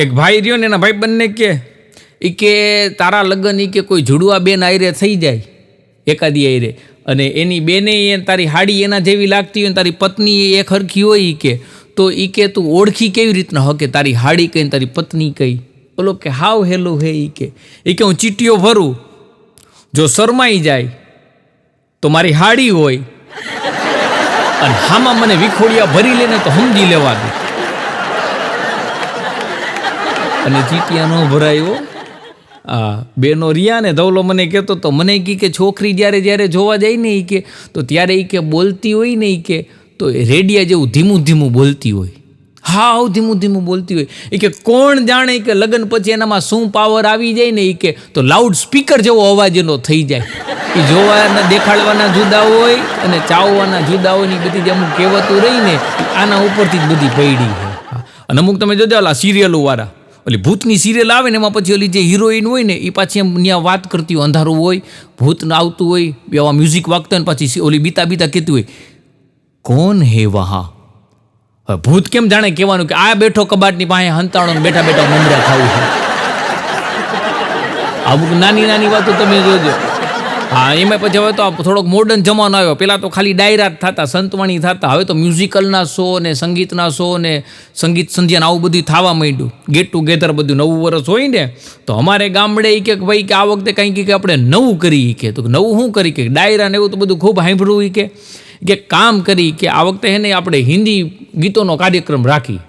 એક ભાઈ રહ્યો ને એના ભાઈ બંને કે તારા લગ્ન કે કોઈ જુડવા બેન આયરે થઈ જાય એકાદી આયરે, અને એની બેને તારી હાડી એના જેવી લાગતી હોય ને તારી પત્ની એક હરખી હોય કે, તો કે તું ઓળખી કેવી રીતના હકે તારી હાડી કઈ તારી પત્ની કઈ? બોલો કે હાવ હેલો હે કે હું ચીટીઓ ભરું, જો શરમાઈ જાય તો મારી હાડી હોય, અને હામાં મને વિખોડિયા ભરી લે ને તો સમજી લેવા દે. અને ચીટિયા ન ભરાયો. બેનો રિયા ને ધવલો મને કહેતો તો મને કે છોકરી જ્યારે જોવા જાય ને કે તો ત્યારે કે બોલતી હોય ને કે તો રેડિયા જેવું ધીમું ધીમું બોલતી હોય, હાવ ધીમું ધીમું બોલતી હોય. કે કોણ જાણે કે લગ્ન પછી એનામાં શું પાવર આવી જાય ને કે તો લાઉડ સ્પીકર જેવો અવાજ એનો થઈ જાય. એ જોવાના દેખાડવાના જુદા હોય અને ચાવવાના જુદા હોય ની બધી જે અમુક કહેવતું રહી ને આના ઉપરથી જ બધી પડી છે. અને અમુક તમે જોજો ઓલા સિરિયલો વાળા, ઓલી ભૂતની સિરિયલ આવે ને એમાં પછી ઓલી જે હિરોઈન હોય ને એ પાછી એમ ત્યાં વાત કરતી હોય, અંધારું હોય, ભૂત આવતું હોય, એવા મ્યુઝિક વાગતા હોય ને પછી ઓલી બીતા બીતા કહેતી હોય કોણ હે વહા. ભૂત કેમ જાણે કહેવાનું કે આ બેઠો કબાટની પાસે હંતાણો બેઠા બેઠા મમરા ખાવું છે. અમુક નાની નાની વાતો તમે જોજો. હા, એમાં પછી હવે તો થોડોક મોડર્ન જમાનો આવ્યો. પહેલાં તો ખાલી ડાયરા જ થતા, સંતવાણી થતા. હવે તો મ્યુઝિકલના શો ને સંગીતના શો ને સંગીત સંધ્યાને આવું બધું થવા માંડ્યું. ગેટ ટુગેધર બધું નવું વર્ષ હોય ને તો અમારે ગામડે કે ભાઈ કે આ વખતે કંઈક કે આપણે નવું કરી કે તો નવું શું કરી કે ડાયરા ને એવું તો બધું ખૂબ સાંભળવું કે કામ કરી કે આ વખતે હે ને આપણે હિન્દી ગીતોનો કાર્યક્રમ રાખી,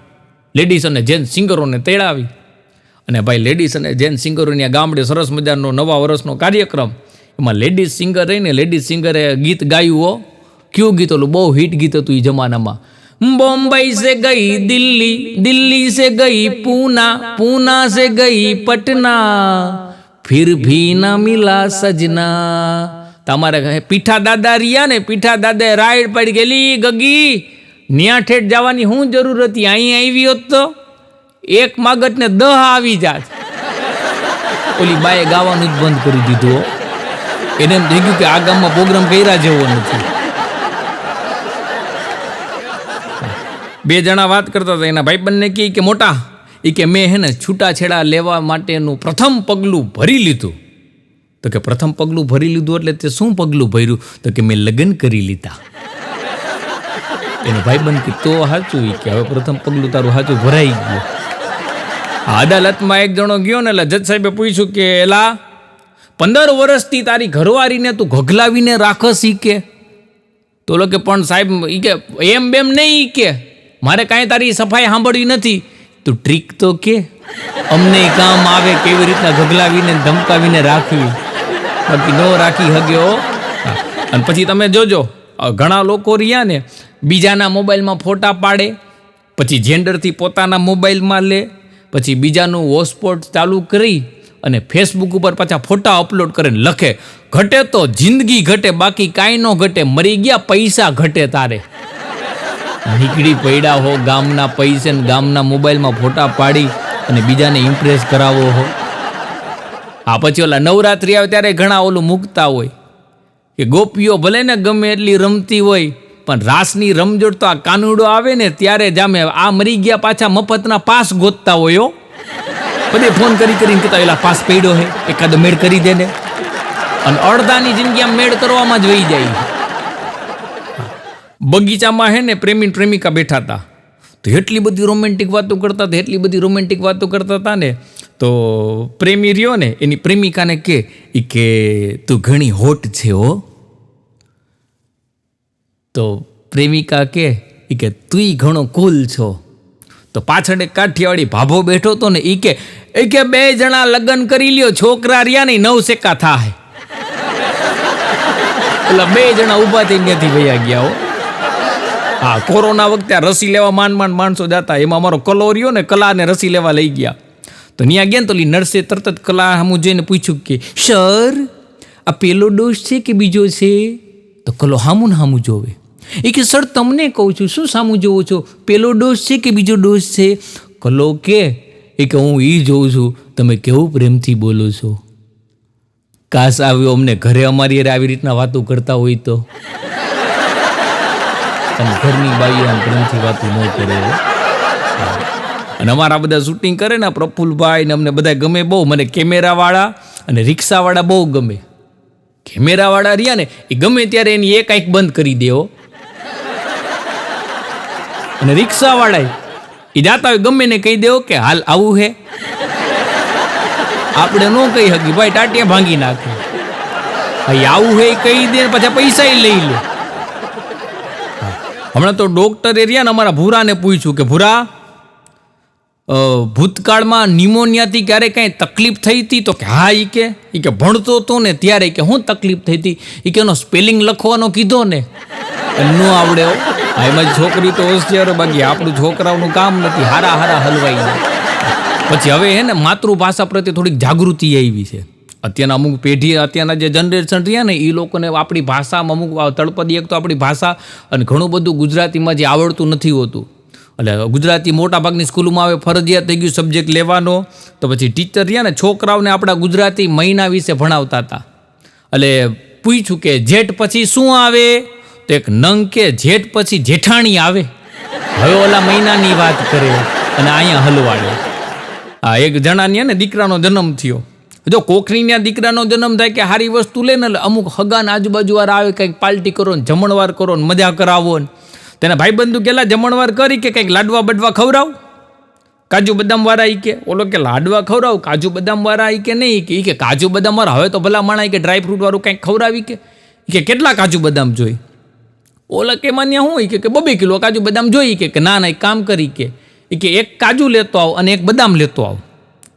લેડીઝ અને જેન્ટ્સ સિંગરોને તેડાવી. અને ભાઈ લેડીઝ અને જેન્ટ્સ સિંગરોની આ ગામડે સરસ મજાનો નવા વર્ષનો કાર્યક્રમ. એમાં લેડીઝ સિંગર રહીને લેડીઝ સિંગરે ગીત ગાયું હો. કયું ગીત ઓલું બહુ હિટ ગીત હતું એ જમાનામાં. બોમ્બઈ સે ગઈ દિલ્હી, દિલ્હી સે ગઈ પૂના, પૂના સે ગઈ પટના, ફિર ભી ના મિલા સजना. તમારે પીઠા દાદા રહ્યા ને, પીઠા દાદાએ રાઈડ પાડી ગયેલી ગગી ન્યા ઠેઠ જવાની શું જરૂર હતી, અહીં આવી હોત તો એક માગટ ને 10 આવી જાત. ઓલી બાએ ગાવાનું જ બંધ કરી દીધું. એને એમ થઈ ગયું કે આ ગામમાં પ્રોગ્રામ કર્યા જેવો નથી. 2 જણા વાત કરતા હતા, એના ભાઈ બંને કે મોટા કે મેં હે ને છૂટાછેડા લેવા માટેનું પ્રથમ પગલું ભરી લીધું. તો કે પ્રથમ પગલું ભરી લીધું એટલે તે શું પગલું ભર્યું? તો કે મેં લગ્ન કરી લીધા. એનો ભાઈ બંધ કે તો સાચું કે હવે પ્રથમ પગલું તારું સાચું ભરાઈ ગયું. અદાલતમાં એક જણો ગયો ને એટલે જજ સાહેબે પૂછ્યું કે એલા 15 વર્ષથી તારી ઘરવાળીને તું ઘગલાવીને રાખસ કે? તો કે પણ સાહેબ કે એમ બેમ નહીં કે મારે કાંઈ તારી સફાઈ સાંભળવી નથી, તું ટ્રીક તો કે અમને કામ આવે કેવી રીતના ઘગલાવીને ધમકાવીને રાખવી, બાકી ન રાખી હગ્યો. અને પછી તમે જોજો ઘણા લોકો રહ્યા ને બીજાના મોબાઈલમાં ફોટા પાડે, પછી જેન્ડરથી પોતાના મોબાઈલમાં લે, પછી બીજાનું હોટસ્પોટ ચાલુ કરી અને ફેસબુક ઉપર પાછા ફોટા અપલોડ કરીને લખે ઘટે તો જિંદગી ઘટે બાકી કાંઈ ન ઘટે, મરી ગયા પૈસા ઘટે તારે. નીકળી પડ્યા હો ગામના પૈસે ને ગામના મોબાઈલમાં ફોટા પાડી અને બીજાને ઇમ્પ્રેસ કરાવો હો. આ પછી ઓલા નવરાત્રિ આવે ત્યારે ઘણા ઓલું મૂકતા હોય કે ગોપીઓ ભલે ને ગમે એટલી રમતી હોય પણ રાસની રમજોડ તો આ કાનુડો આવે ને ત્યારે જામે. આ મરી ગયા પાછા મફતના પાસ ગોતતા હોય. બધે ફોન કરીને કહેતા એલા પાસ પડ્યો હે એકાદો મેળ કરી દે ને. અને અડધાની જિંદગી આમ મેળ કરવામાં જ વહી જાય. બગીચામાં હે ને પ્રેમી પ્રેમિકા બેઠા હતા તો એટલી બધી રોમેન્ટિક વાતો કરતા હતા ને તો પ્રેમી રહ્યો ને એની પ્રેમિકાને કે તું ઘણી હોટ છે હો. તો પ્રેમિકા કે તુંય ઘણો કુલ છો. તો પાછળ એક કાઠિયાવાડી ભાભો બેઠો હતો ને એ કે 2 જણા લગ્ન કરી લ્યો, છોકરા રહ્યા નહીં 9 સેકા થાય. એટલે 2 જણા ઊભા થઈને ત્યાંથી વયા ગયા હો. હા, કોરોના વખતે રસી લેવા માંડ માણસો જતા, એમાં અમારો કલો રહ્યો ને કલાને રસી લેવા લઈ ગયા. તો ત્યાં ગયા ને તો નર્સે તરત જ કલા સામું જોઈને પૂછ્યું કે સર આ પેલો ડોઝ છે કે બીજો છે? તો કલો સામું જોવે. એ કે સર તમને કહું છું, શું સામું જોવો છો, પેલો ડોઝ છે કે બીજો ડોઝ છે? કલો કે હું એ જોઉં છું તમે કેવું પ્રેમથી બોલો છો. કાશ આવ્યો અમને ઘરે અમારી આવી રીતના વાતો કરતા હોય તો. અને ઘરની બાઈઓ આમ પ્રેમથી વાતો ન કરે. અને અમારા બધા શૂટિંગ કરે ને પ્રફુલ્લભાઈ ને અમને બધા ગમે બહુ. મને કેમેરાવાળા અને રિક્ષાવાળા બહુ ગમે. કેમેરાવાળા રહ્યા ને એ ગમે ત્યારે એની એક આંખ બંધ કરી દેવો, અને રિક્ષાવાળા એ જાતા હોય ગમે ને કહી દેવો કે હાલ આવું હે. આપણે ન કહી શકી ભાઈ, ટાટિયા ભાંગી નાખે. ભાઈ આવું હે કહી દે, પછી પૈસા લઈ લે. હમણાં તો ડોક્ટરે રહ્યા ને અમારા ભૂરાને પૂછ્યું કે ભૂરા, ભૂતકાળમાં નિમોનિયાથી ક્યારે કાંઈ તકલીફ થઈ હતી? તો કે હા. એ કે ભણતો હતો ને ત્યારે કે શું તકલીફ થઈ હતી? એ કે એનો સ્પેલિંગ લખવાનો કીધો ને ન આવડે. એમાં છોકરી તો હોશિયાર, બાકી આપણું છોકરાઓનું કામ નથી હારા હારા હલવાઈ જાય. પછી હવે હે ને માતૃભાષા પ્રત્યે થોડીક જાગૃતિ આવી છે. અત્યારના અમુક પેઢી, અત્યારના જે જનરેશન રહ્યા ને એ લોકોને આપણી ભાષામાં અમુક તળપદી એક તો આપણી ભાષા અને ઘણું બધું ગુજરાતીમાં જે આવડતું નથી હોતું. એટલે ગુજરાતી મોટા ભાગની સ્કૂલોમાં હવે ફરજિયાત થઈ ગયું સબ્જેક્ટ લેવાનો. તો પછી ટીચર રહ્યા ને છોકરાઓને આપણા ગુજરાતી મહિના વિશે ભણાવતા હતા. એટલે પૂછ્યું કે જેઠ પછી શું આવે? તો એક નંગ કે જેઠ પછી જેઠાણી આવે. હવે ઓલા મહિનાની વાત કરે અને અહીંયા હલવાડે. આ એક જણાની ને દીકરાનો જન્મ થયો. જો કોકની ત્યાં દીકરાનો જન્મ થાય કે સારી વસ્તુ લે ને, એટલે અમુક હગાને આજુબાજુવાળા આવે, કંઈક પાર્ટી કરો ને જમણવાર કરો ને મજા કરાવો ને. તેના ભાઈબંધુ ગેલા જમણવાર કરી કે કંઈક લાડવા બડવા ખવડાવ, કાજુ બદામ વાળા. કે ઓલો કે લાડવા ખવડાવ, કાજુ બદામ વાળા કે નહીં. કે કાજુ બદામ વાળા હવે તો ભલા માણા કે ડ્રાય ફ્રૂટ વાળું કંઈક ખવડાવી. કે કેટલા કાજુ બદામ જોઈ? ઓલા કે માન્યા હું કે 2 કિલો કાજુ બદામ જોઈ. કે ના એક કામ કરી કે એક કાજુ લેતો આવ અને એક બદામ લેતો આવ.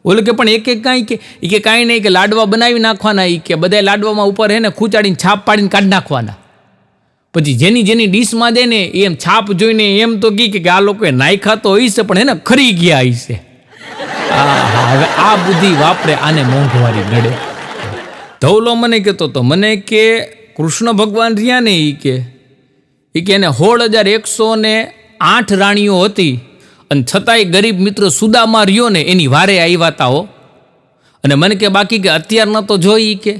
ઓલો કે પણ એક કાંઈ કે કાંઈ નહીં, કે લાડવા બનાવી નાખવાના. કે બધા લાડવામાં ઉપર હે ને ખૂંચાડીને છાપ પાડીને કાઢી નાખવાના. પછી જેની જેની ડીશમાં દે ને એમ છાપ જોઈને એમ તો કે આ લોકોએ નાખ્યા તો હશે પણ એને ખરી ગયા હશે. હવે આ બુદ્ધિ વાપરે, આને મોંઘવારી નડે. ધવલો મને કહેતો હતો, મને કે કૃષ્ણ ભગવાન રહ્યા ને એ કે એને 16,108 રાણીઓ હતી અને છતાંય ગરીબ મિત્ર સુદામા રહ્યો ને એની વારે આવ્યા હતા હો. અને મને કે બાકી કે અત્યારના તો જોઈ કે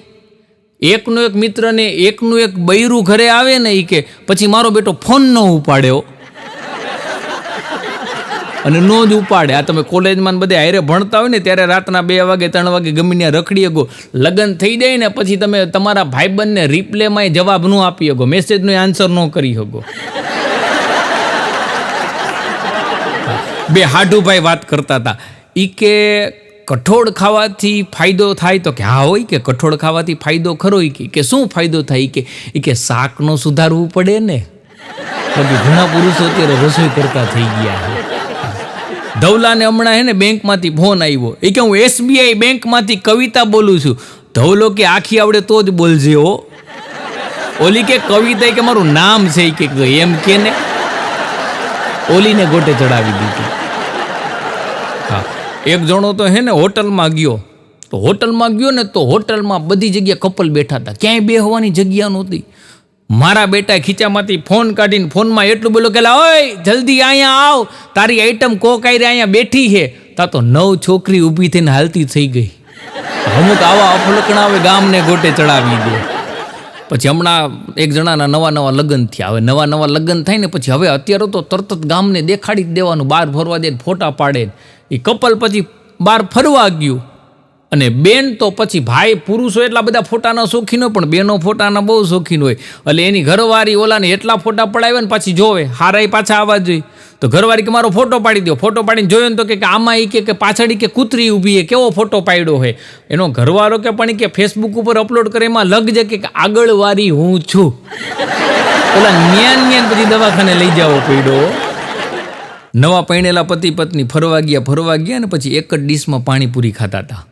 એકનો એક મિત્ર ને એકનું એક બૈરું ઘરે આવે ને કે પછી મારો બેટો ફોન ન ઉપાડ્યો અને નો જ ઉપાડે. આ તમે કોલેજમાં બધે હારે ભણતા હોય ને ત્યારે રાતના 2 વાગે 3 વાગે ગમે ત્યાં રખડી શકો. લગ્ન થઈ જાય ને પછી તમે તમારા ભાઈબંધને રિપ્લેમાં જવાબ ન આપી શકો, મેસેજનો આન્સર ન કરી શકો. 2 હાડુભાઈ વાત કરતા હતા. કે કઠોળ ખાવાથી ફાયદો થાય? તો કે હા હોય, કે કઠોળ ખાવાથી ફાયદો ખરો. કે શું ફાયદો થાય? કે શાકનો સુધારવું પડે ને. બાકી ઘણા પુરુષો અત્યારે રસોઈ કરતા થઈ ગયા. ધવલાને હમણાં હે ને બેંકમાંથી ફોન આવ્યો. કે હું SBI બેંકમાંથી કવિતા બોલું છું. ધવલો કે આખી આવડે તો જ બોલજે હો. ઓલી કે કવિતા કે મારું નામ છે કે એમ કે ને ઓલીને ગોટે ચડાવી દીધી. હા, એક જણો તો હે ને હોટલમાં ગયો. તો હોટલમાં ગયો ને તો હોટલમાં બધી જગ્યા કપલ બેઠા હતા, ક્યાંય બેહવાની જગ્યા નહોતી. મારા બેટા ખીચામાંથી ફોન કાઢીને ફોનમાં એટલું બોલો કે ઓય જલ્દી અહીંયા આવ, તારી આઈટમ કોકાઈ અહીંયા બેઠી છે. તા તો 9 છોકરી ઊભી થઈને હાલતી થઈ ગઈ. અમુક આવા અફલકણા હવે ગામને ગોટે ચડાવી દે. પછી હમણાં એક જણાના નવા લગ્ન થયા. હવે નવા લગ્ન થાય ને પછી હવે અત્યારે તો તરત જ ગામને દેખાડી જ દેવાનું, બહાર ફરવા દે, ફોટા પાડે. એ કપલ પછી બહાર ફરવા ગયું અને બેન તો પછી ભાઈ પુરુષો એટલા બધા ફોટાના શોખીન હોય પણ બેનો ફોટાના બહુ શોખીન હોય. એટલે એની ઘરવાળી ઓલાને એટલા ફોટા પડાવ્યા ને પાછી જોવે, હારાય પાછા આવવા જોઈએ. તો ઘરવાળી કે મારો ફોટો પાડી દો. ફોટો પાડીને જોયો ને તો કે આમાં કે પાછળ કે કૂતરી ઊભી છે, કેવો ફોટો પાડ્યો હોય. એનો ઘરવાળો કે પણ કે ફેસબુક ઉપર અપલોડ કરે એમાં લગજે કે આગળવાળી હું છું. ઓલા ન્યાન પછી દવાખાને લઈ જવો પડ્યો. નવા પરણેલા પતિ પત્ની ફરવા ગયા ને પછી એક જ ડીશમાં પાણીપુરી ખાતા હતા.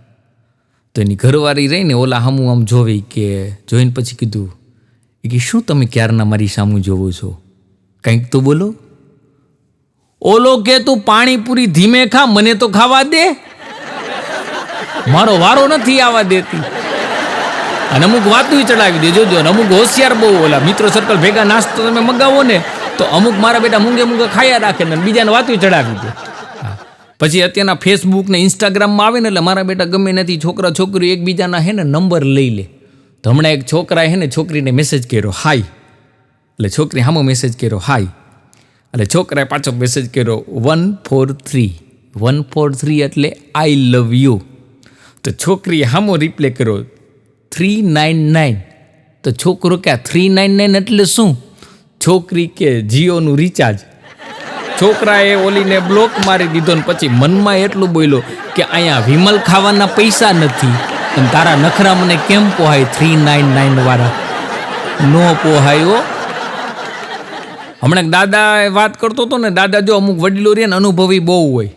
તો એની ઘરવાળી રહીને ઓલા સામું આમ જોવે. કે જોઈને પછી કીધું કે શું તમે ક્યારના મારી સામું જોવો છો, કંઈક તો બોલો. ઓલો કે તું પાણીપુરી ધીમે ખા, મને તો ખાવા દે, મારો વારો નથી આવવા દેતી. અને અમુક વાતું ચડાવી દે. જોજો, અમુક હોશિયાર બહુ ઓલા મિત્રો સર્કલ ભેગા નાસ્તો તમે મગાવો ને તો અમુક મારા બેટા મૂંગે ખાયા રાખે ને બીજાને વાતું ચડાવી દે. પછી અત્યારના ફેસબુક ને ઇન્સ્ટાગ્રામમાં આવે ને એટલે મારા બેટા ગમે નથી છોકરા છોકરીઓ એકબીજાના હે ને નંબર લઈ લે. તો હમણાં એક છોકરાએ હે ને છોકરીને મેસેજ કર્યો હાય, એટલે છોકરી સામો મેસેજ કર્યો હાય, એટલે છોકરાએ પાછો મેસેજ કર્યો 143. 143 એટલે આઈ લવ યુ. તો છોકરીએ હામો રિપ્લે કર્યો 399. તો છોકરો કે 399 એટલે શું? છોકરી કે જીઓનું રિચાર્જ. છોકરાએ ઓલીને બ્લોક મારી દીધો ને પછી મનમાં એટલું બોલ્યો કે અહીંયા વિમલ ખાવાના પૈસા નથી અને તારા નખરા મને કેમ પોહાય 399 વાળા? નો પોહાયો. હમણાં દાદા વાત કરતો હતો ને, દાદા જો અમુક વડીલો રહે ને અનુભવી બહુ હોય,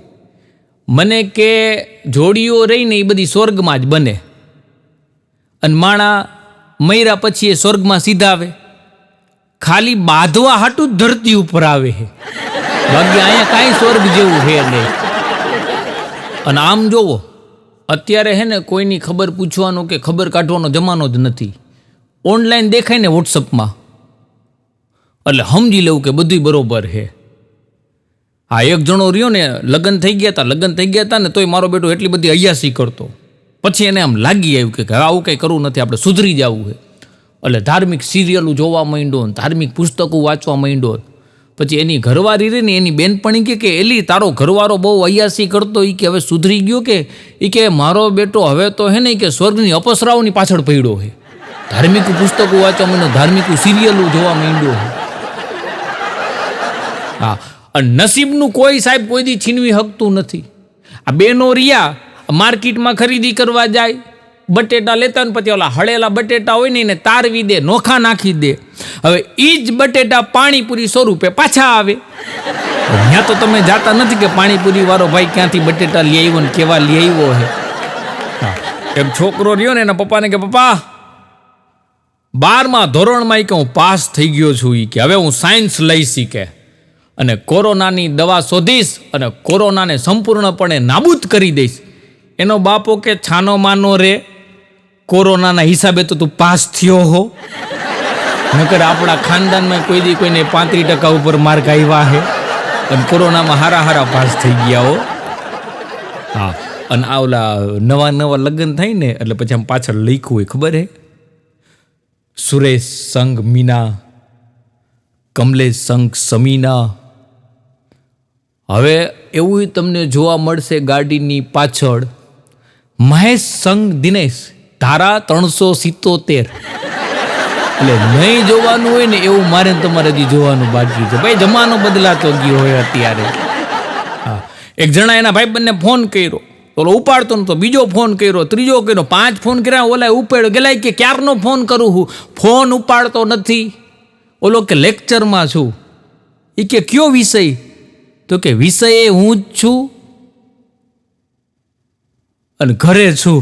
મને કે જોડીઓ રહીને એ બધી સ્વર્ગમાં જ બને અને માણા મૈરા પછી એ સ્વર્ગમાં સીધા આવે, ખાલી બાંધવા હાટું જ ધરતી ઉપર આવે છે, બાકી અહીંયા કાંઈ સ્વર્ગ જેવું છે નહીં. અને આમ જોવો અત્યારે હે ને કોઈની ખબર પૂછવાનો કે ખબર કાઢવાનો જમાનો જ નથી. ઓનલાઈન દેખાય ને વોટ્સઅપમાં એટલે સમજી લેવું કે બધું બરોબર છે. હા, એક જણો રહ્યો ને, લગ્ન થઈ ગયા હતા ને તોય મારો બેટો એટલી બધી અયાસી કરતો. પછી એને આમ લાગી આવ્યું કે આવું કંઈ કરવું નથી, આપણે સુધરી જવું છે. એટલે ધાર્મિક સિરિયલો જોવા માંડ્યો, ધાર્મિક પુસ્તકો વાંચવા માંડ્યો. પછી એની ઘરવાળી રહી ને એની બેનપણી કે એલી તારો ઘરવાળો બહુ અયાસી કરતો, એ કે હવે સુધરી ગયો કે એ કે મારો બેટો હવે તો હે ને કે સ્વર્ગની અપસરાઓની પાછળ પડ્યો છે. ધાર્મિક પુસ્તકો વાંચવા માંડ્યો, ધાર્મિક સિરિયલો જોવા માંડ્યો. હા, અને નસીબનું કોઈ સાહેબ કોઈ દી છીનવી શકતું નથી. આ બેનો રિયા માર્કેટમાં ખરીદી કરવા જાય, બટેટા લેતા ને પછી ઓલા હળેલા બટેટા હોય ને એને તારવી દે, નોખા નાખી દે. હવે એ જ બટેટા પાણીપુરી સ્વરૂપે પાછા આવે. ત્યાં તો તમે જાતા નથી કે પાણીપુરી વાળો ભાઈ ક્યાંથી બટેટા લઈ આવ્યો ને કેવા લઈ આવ્યો છે. એક છોકરો રહ્યો ને એના પપ્પાને કે પપ્પા 12મા ધોરણમાં કે હું પાસ થઈ ગયો છું, કે હવે હું સાયન્સ લઈશ કે અને કોરોનાની દવા શોધીશ અને કોરોનાને સંપૂર્ણપણે નાબૂદ કરી દઈશ. એનો બાપો કે છાનો માનો રે, કોરોનાના હિસાબે તો તું પાસ થયો હો, નકર આપણા ખાનદાનમાં કોઈ દી કોઈને 35% ઉપર માર્ક આવ્યા છે અને કોરોનામાં હારા પાસ થઈ ગયા હો. હા, અને આ ઓલા નવા લગ્ન થાય ને એટલે પછી આમ પાછળ લખ્યું હોય ખબર હે, સુરેશ સંગ મીના, કમલેશ સંગ સમીના. હવે એવું તમને જોવા મળશે ગાડીની પાછળ મહેશ સંગ દિનેશ, ધારા 377. એટલે નહીં જોવાનું હોય ને એવું મારે તમારે હજી જોવાનું બાકી છે. ભાઈ જમાનો બદલાતો ગયો હોય અત્યારે. હા, એક જણા એના ભાઈબંધને ફોન કર્યો, ઓલો ઉપાડતો નતો, બીજો ફોન કર્યો, ત્રીજો કર્યો, 5 ફોન કર્યા, ઓલા ઉપાડ્યો. ગેલાય કે ક્યારનો ફોન કરું હું, ફોન ઉપાડતો નથી. ઓલો કે લેક્ચરમાં છું. એ કે કયો વિષય? તો કે વિષય એ હું જ છું અને ઘરે છું.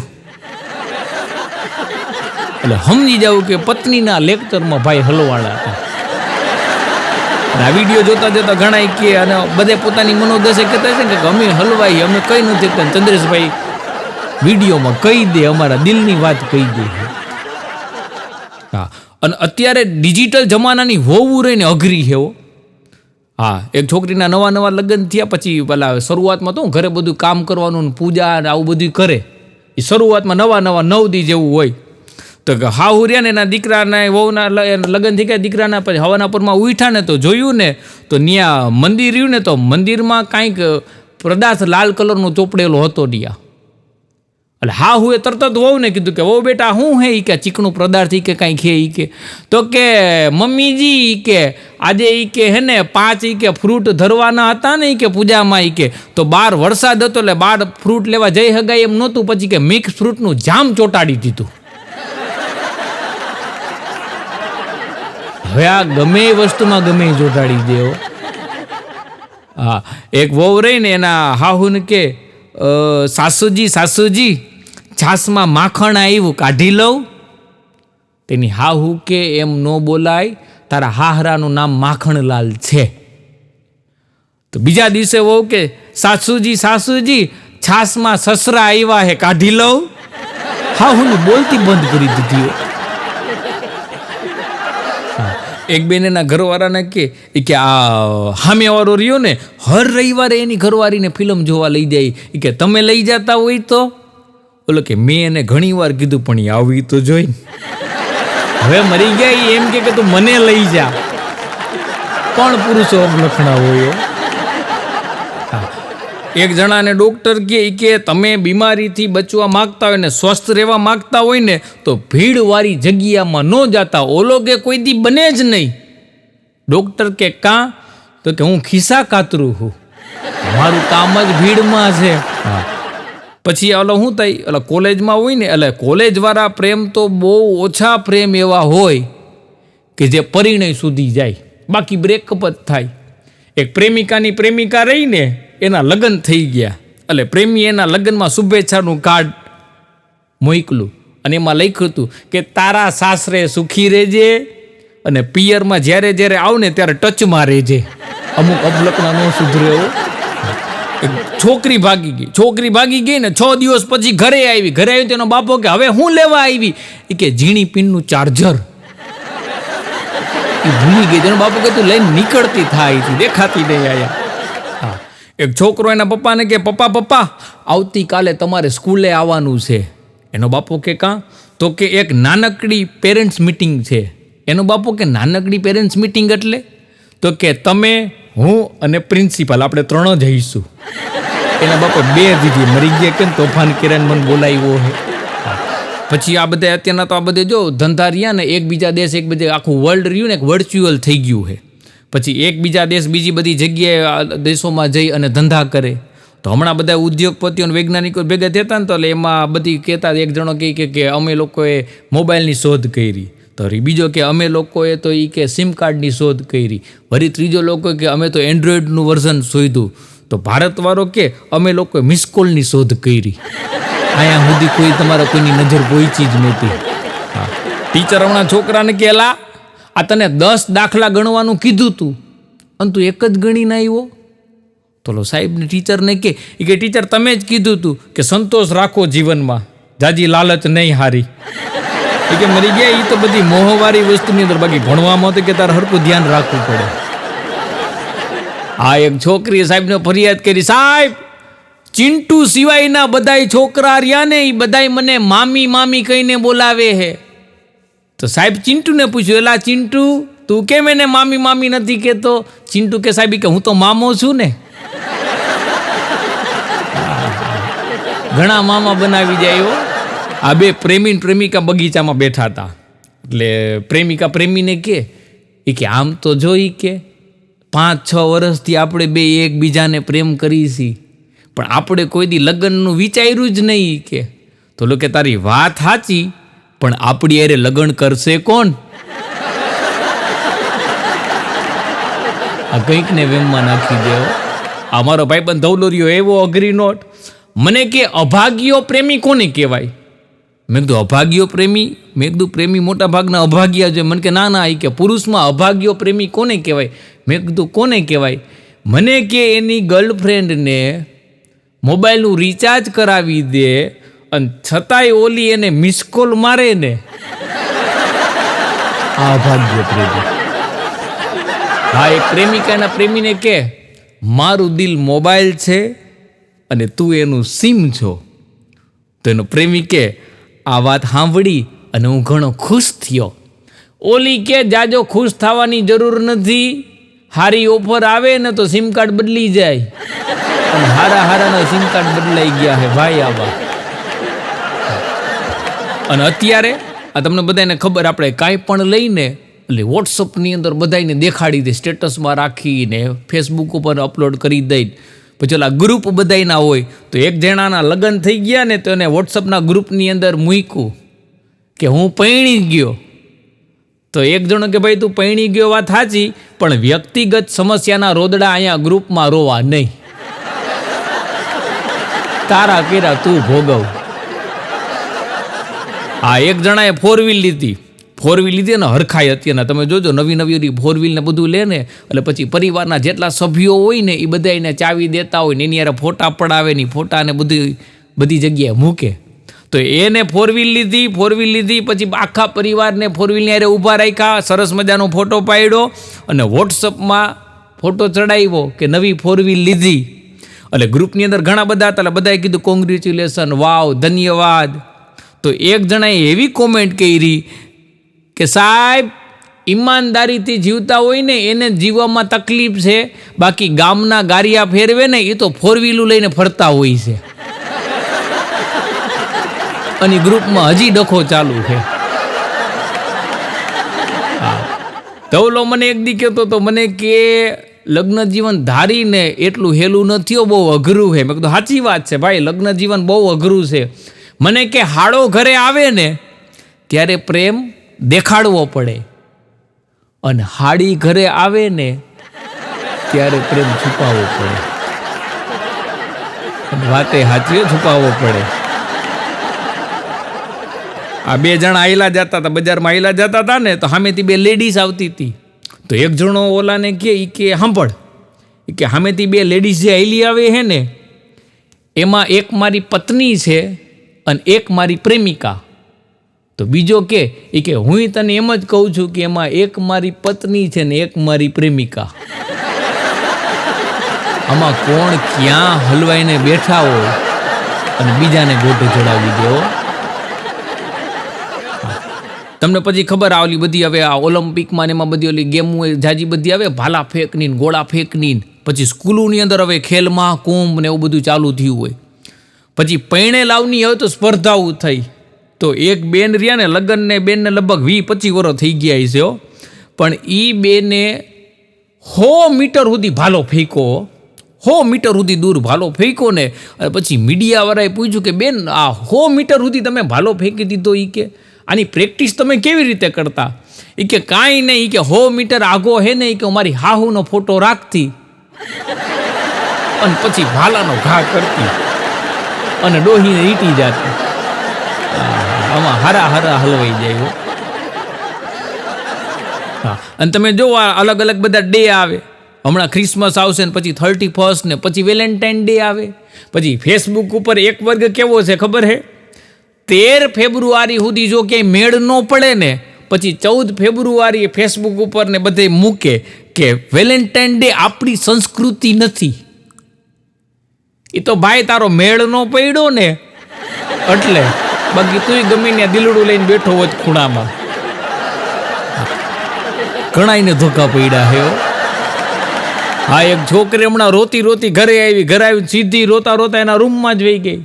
એટલે સમજી જાવ કે પત્નીના લેક્ચરમાં ભાઈ હલવાડા હતા. આ વિડીયો જોતા જોતા ઘણા કે અને બધે પોતાની મનોદશા કહેતા છે કે અમે હલવાઈ, અમે કઈ નથી શકતા. ચંદ્રેશભાઈ વિડીયોમાં કહી દે, અમારા દિલની વાત કહી દે. હા, અને અત્યારે ડિજિટલ જમાનાની હોવું રહીને અઘરી છે. હા, એક છોકરીના નવા લગ્ન થયા પછી પેલા શરૂઆતમાં તો ઘરે બધું કામ કરવાનું, પૂજા આવું બધું કરે. એ શરૂઆતમાં નવા 9 દી જેવું હોય. તો હાહુ રહ્યા ને એના દીકરાના વહુના લગ્ન થઈ ગયા, દીકરાના પછી હવાના પરમાં ઉઠ્યા ને તો જોયું ને તો ત્યાં મંદિર રહ્યું ને તો મંદિરમાં કાંઈક પદાર્થ લાલ કલરનો ચોપડેલો હતો ત્યાં. એટલે હાહુએ તરત જ વહુ ને કીધું કે વહુ બેટા શું હે? કે ચીકણું પદાર્થ કે કાંઈ ખે? કે તો કે મમ્મીજી કે આજે કે હે ને 5 કે ફ્રૂટ ધરવાના હતા ને કે પૂજામાં કે તો બહાર વરસાદ હતો એટલે બહાર ફ્રૂટ લેવા જઈ હગાય એમ નહોતું. પછી કે મિક્સ ફ્રૂટનું જામ ચોટાડી દીધું. હવે આ ગમે એ વસ્તુમાં ગમે એ ચોટાડી દેવો. હા, એક વહુ રહી ને એના હાહુને કે સાસુજી છાસમાં માખણ આવ્યું, કાઢી લઉં? તેની હાહુ કે એમ ન બોલાય, તારા હાહરાનું નામ માખણલાલ છે. તો બીજા દિવસે વહુ કે સાસુજી છાસમાં સસરા આવ્યા હે, કાઢી લઉં? હાહુને બોલતી બંધ કરી દીધી. એક બેન એના ઘરવાળાને કે આ હામેવાળો રહ્યો ને હર રવિવારે એની ઘરવાળીને ફિલ્મ જોવા લઈ જાય. કે તમે લઈ જતા હોય તો? બોલો કે મેં એને ઘણી વાર કીધું પણ એ આવી તો જોઈ. હવે મરી ગયા એમ કે તું મને લઈ જા. પણ પુરુષો લખણા હોય. એક જણાને ડૉક્ટર કે તમે બીમારીથી બચવા માગતા હોય ને સ્વસ્થ રહેવા માગતા હોય ને તો ભીડવાળી જગ્યામાં ન જાતા, ઓલો કે કોઈ દી બને જ નહીં. ડૉક્ટર કે કાં? તો કે હું ખિસ્સા કાતરું છું, મારું કામ જ ભીડમાં છે. પછી ઓલો શું થાય, ઓલા કોલેજમાં હોય ને, એટલે કોલેજવાળા પ્રેમ તો બહુ ઓછા પ્રેમ એવા હોય કે જે પરિણય સુધી જાય, બાકી બ્રેકઅપ જ થાય. એક પ્રેમિકાની પ્રેમિકા રહીને એના લગ્ન થઈ ગયા, એટલે પ્રેમી એના લગ્નમાં શુભેચ્છાનું કાર્ડ મોકલું અને એમાં લખ્યું હતું કે તારા સાસરે સુખી રહેજે અને પિયરમાં જ્યારે જ્યારે આવ ને ત્યારે ટચમાં રહેજે. અમુક અપલકના ન સુધરે એવો. છોકરી ભાગી ગઈ ને 6 દિવસ પછી ઘરે આવી તેનો બાપો કે હવે હું લેવા આવી? એ કે ઝીણી પિનનું ચાર્જર. એ ભૂલી ગઈ. તેનો બાપો કે તું લઈને નીકળતી થાય, દેખાતી નહીં આયા. હા, એક છોકરો એના પપ્પાને કે પપ્પા આવતીકાલે તમારે સ્કૂલે આવવાનું છે. એનો બાપો કે કાં? તો કે એક નાનકડી પેરેન્ટ્સ મિટિંગ છે. એનો બાપો કે નાનકડી પેરેન્ટ્સ મિટિંગ એટલે? તો કે તમે, હું અને પ્રિન્સિપાલ આપણે 3 જ જઈશું. એના બાપા 2 દીધી મરી ગયા કે તોફાન કિરણ મને બોલાવ્યો છે. પછી આ બધા અત્યારના તો આ બધે જો ધંધા રહ્યા ને, એકબીજા દેશ આખું વર્લ્ડ રહ્યું ને એક વર્ચ્યુઅલ થઈ ગયું છે. પછી એકબીજા દેશ બીજી બધી જગ્યાએ દેશોમાં જઈ અને ધંધા કરે. તો હમણાં બધા ઉદ્યોગપતિઓ અને વૈજ્ઞાનિકો ભેગા થતા ને, તો એટલે એમાં બધી કહેતા, એક જણો કહે કે અમે લોકોએ મોબાઈલની શોધ કરી, તો બીજો કે અમે લોકોએ તો એ કે સિમ કાર્ડની શોધ કરી, વળી ત્રીજો લોકો કે અમે તો એન્ડ્રોઈડનું વર્ઝન શોધ્યું, તો ભારતવાળો કે અમે લોકોએ મિસકોલની શોધ કરી. અહીંયા સુધી કોઈ તમારા કોઈની નજર પહોંચી જ નહોતી. હા, ટીચર હમણાં છોકરાને કહેલા આ તને 10 દાખલા ગણવાનું કીધું તું અને તું એક જ ગણીને આવ્યો. તો લો સાહેબને ટીચરને કે ટીચર તમે જ કીધું તું કે સંતોષ રાખો જીવનમાં, જાજી લાલચ નહીં હારી. એ કે મરી ગયા. એ તો બધી મોહવાળી વસ્તુની અંદર, બાકી ભણવામાં તો કે તારે હરખું ધ્યાન રાખવું પડે. આ એક છોકરીએ સાહેબને ફરિયાદ કરી, સાહેબ ચિંટુ સિવાયના બધાય છોકરા રહ્યા ને એ બધાય મને મામી મામી કહીને બોલાવે છે. તો સાહેબ ચિંટુને પૂછ્યું, એલા ચિંટુ તું કેમ એને મામી મામી નથી કહેતો? ચિંટુ કે સાહેબ કે હું તો મામો છું ને. ઘણા મામા બનાવી જાય. આ 2 પ્રેમી પ્રેમિકા બગીચામાં બેઠા હતા, એટલે પ્રેમિકા પ્રેમીને કે આમ તો જોઈ કે 5-6 વર્ષથી આપણે 2 એકબીજાને પ્રેમ કરી છીએ, પણ આપણે કોઈ દી લગ્નનું વિચાર્યું જ નહીં કે. તો લોકો તારી વાત સાચી, પણ આપણી અરે લગ્ન કરશે કોણ? આ કંઈકને વેમમાં નાખી દેવો. આ મારો ભાઈબંધ ધવલોરિયો એવો અઘરી નોટ મને કે અભાગ્યો પ્રેમી કોને કહેવાય? મેં કીધું અભાગ્યો પ્રેમી? મેં કીધું પ્રેમી મોટા ભાગના અભાગ્યા છે. મને કે ના એ કે પુરુષમાં અભાગ્યો પ્રેમી કોને કહેવાય? મેં કીધું કોને કહેવાય? મને કે એની ગર્લફ્રેન્ડને મોબાઈલનું રિચાર્જ કરાવી દે અને છતાંય ઓલી એને મિસકોલ મારે ને, આ અભાગ્ય પ્રેમી. હા, એક પ્રેમિકાના પ્રેમીને કે મારું દિલ મોબાઈલ છે અને તું એનું સિમ છો. તો એનો પ્રેમી કે આ વાત સાંભળી અને હું ઘણો ખુશ થયો. ઓલી કે જાજો ખુશ થવાની જરૂર નથી, હારી ઓફર આવે ને તો સિમ કાર્ડ બદલી જાય. અને હારાના સિમ કાર્ડ બદલાઈ ગયા છે ભાઈ આવા. અને અત્યારે આ તમને બધાને ખબર, આપણે કાંઈ પણ લઈને એટલે વોટ્સઅપની અંદર બધાને દેખાડી દે, સ્ટેટસમાં રાખીને ફેસબુક ઉપર અપલોડ કરી દઈ. પછી ઓલા ગ્રુપ બધાયના હોય, તો એક જણાના લગ્ન થઈ ગયા ને તો એને વોટ્સઅપના ગ્રુપની અંદર મૂક્યું કે હું પૈણી ગયો. તો એક જણો કે ભાઈ તું પૈણી ગયો વાત સાચી, પણ વ્યક્તિગત સમસ્યાના રોદડા અહીંયા ગ્રુપમાં રોવા નહીં. તારા કેરા તું ભોગવ. હા, એક જણાએ 4 વ્હીલ લીધી ને હરખાઈ અત્યારના તમે જોજો, નવી 4 વ્હીલ ને બધું લે ને એટલે પછી પરિવારના જેટલા સભ્યો હોય ને એ બધા એને ચાવી દેતા હોય ને એની યાર ફોટા પડાવે ને ફોટાને બધી જગ્યાએ મૂકે. તો એને 4 વ્હીલ લીધી પછી આખા પરિવારને 4 વ્હીલની યારે ઊભા રાખ્યા, સરસ મજાનો ફોટો પાડ્યો અને વોટ્સઅપમાં ફોટો ચડાવ્યો કે નવી 4 વ્હીલ લીધી. એટલે ગ્રુપની અંદર ઘણા બધા હતા, એટલે બધાએ કીધું કોંગ્રેચ્યુલેશન, વાવ, ધન્યવાદ. તો એક જણાએ એવી કોમેન્ટ કરી કે સાહેબ ઈમાનદારીથી જીવતા હોય ને એને જીવવામાં તકલીફ છે, બાકી ગામના ગારિયા ફેરવે ને એ તો 4 વ્હીલું લઈને ફરતા હોય છે અને ગ્રુપમાં હજી ડખો ચાલુ છે. ધવલો મને એક દી કહેતો તો મને કે લગ્ન જીવન ધારીને એટલું હેલું નથી, બહુ અઘરું છે. મેં કીધું સાચી વાત છે ભાઈ, લગ્ન જીવન બહુ અઘરું છે. મને કે હાડો ઘરે આવે ને ત્યારે પ્રેમ દેખાડવો પડે અને હાડી ઘરે આવે ને ત્યારે પ્રેમ છુપાવવો પડે. વાતે સાચી, છુપાવવો પડે. આ 2 જણા આયલા જતા હતા, બજારમાં આયલા જતા હતા ને, તો સામેથી 2 લેડીઝ આવતી હતી. તો એક જણો ઓલાને કે સાંભળ, કે સામેથી 2 લેડીઝ જે આયલી આવે છે ને એમાં એક મારી પત્ની છે અને એક મારી પ્રેમિકા. તો બીજો કે હું તને એમ જ કહું છું કે એમાં એક મારી પત્ની છે ને એક મારી પ્રેમિકા. આમાં કોણ ક્યાં હલવાઈને બેઠા હોય અને બીજાને ગોટે ચડાવી દેવો. તમને પછી ખબર આવલી બધી હવે આ ઓલિમ્પિકમાં ને એમાં બધી ઓલી ગેમો જાજી બધી આવે, ભાલા ફેંકની, ગોળા ફેંકની. પછી સ્કૂલોની અંદર હવે ખેલ મહાકુંભ ને એવું બધું ચાલુ થયું હોય. પછી પૈણે લાવની હવે તો સ્પર્ધાઓ થઈ. તો એક બેન રહ્યા ને, લગ્નને બેનને લગભગ 20-25 વર્ષ થઈ ગયા છે, પણ એ બેને 100 મીટર સુધી ભાલો ફેંકો, 100 મીટર સુધી દૂર ભાલો ફેંકો ને. પછી મીડિયાવાળાએ પૂછ્યું કે બેન આ 100 મીટર સુધી તમે ભાલો ફેંકી દીધો, કે આની પ્રેક્ટિસ તમે કેવી રીતે કરતા? એ કે કાંઈ નહીં, કે 100 મીટર આગો હે ને, કે મારી હાહુનો ફોટો રાખતી અને પછી ભાલાનો ઘા કરતી અને ડોહીને ઈટી જાતી. આમાં હારા હલવાઈ જાય. હા, અને તમે જો આ અલગ અલગ બધા ડે આવે. હમણાં ક્રિસમસ આવશે ને પછી 31 ને પછી વેલેન્ટાઇન ડે આવે. પછી ફેસબુક ઉપર એક વર્ગ કેવો છે ખબર હે? 13 ફેબ્રુઆરી સુધી જો ક્યાંય મેળ ન પડે ને પછી 14 ફેબ્રુઆરીએ ફેસબુક ઉપર ને બધે મૂકે કે વેલેન્ટાઇન ડે આપણી સંસ્કૃતિ નથી. એ તો ભાઈ તારો મેળ ન પડ્યો ને એટલે, બાકી તું ગમે ત્યાં દિલડું લઈને બેઠો હોય ખૂણામાં. ઘણાઈને ધોકા પડ્યા હે. હા, એક છોકરી હમણાં રોતી ઘરે આવી સીધી રોતા એના રૂમમાં જ વહી ગઈ.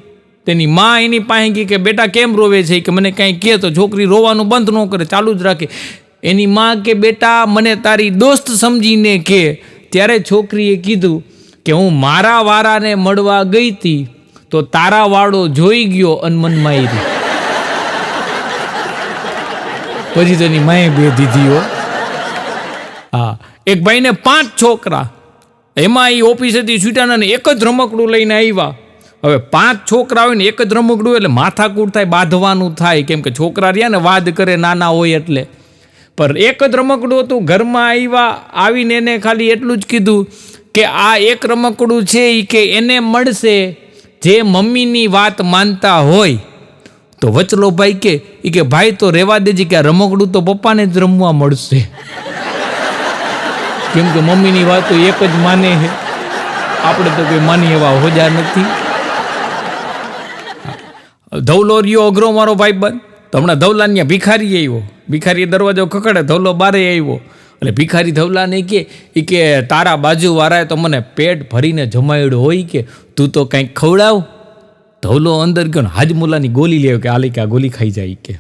તેની માં એની પાસે ગઈ કે બેટા કેમ રોવે છે, કે મને કાંઈ કહે. તો છોકરી રોવાનું બંધ ન કરે, ચાલુ જ રાખે. એની માં કે બેટા મને તારી દોસ્ત સમજીને કે. ત્યારે છોકરીએ કીધું કે હું મારા વારાને મળવા ગઈ હતી તો તારા વાળો જોઈ ગયો અને મન મારી. પછી તેની માએ બે દીધીઓ. હા, એક ભાઈને 5 છોકરા, એમાં એ ઓફિસેથી છૂટ્યા ને એક જ રમકડું લઈને આવ્યા. હવે 5 છોકરા હોય ને એક જ રમકડું એટલે માથાકૂટ થાય, બાંધવાનું થાય, કેમ કે છોકરા રહ્યા ને વાદ કરે નાના હોય એટલે. પણ એક જ રમકડું હતું. ઘરમાં આવીને એને ખાલી એટલું જ કીધું કે આ એક રમકડું છે કે એને મળશે જે મમ્મીની વાત માનતા હોય. તો વચલો ભાઈ કે ભાઈ તો રહેવા દેજે, કે આ રમકડું તો પપ્પાને જ રમવા મળશે, કેમ કે મમ્મીની વાત તો એક જ માને છે, આપણે તો કોઈ માની એવા હોજા નથી. ધવલો રહ્યો અઘરો મારો ભાઈ બંધ. તો હમણાં ધવલાને ભિખારી આવ્યો. ભિખારીએ દરવાજો ખખડે, ધવલો બારે આવ્યો. એટલે ભિખારી ધવલાને કે તારા બાજુવાળાએ તો મને પેટ ભરીને જમાડ્યો હોય, કે તું તો કંઈક ખવડાવ. ધવલો અંદર ગયો ને હાજમુલાની ગોલી લેવો કે આલી કે આ ગોલી ખાઈ જાય, કે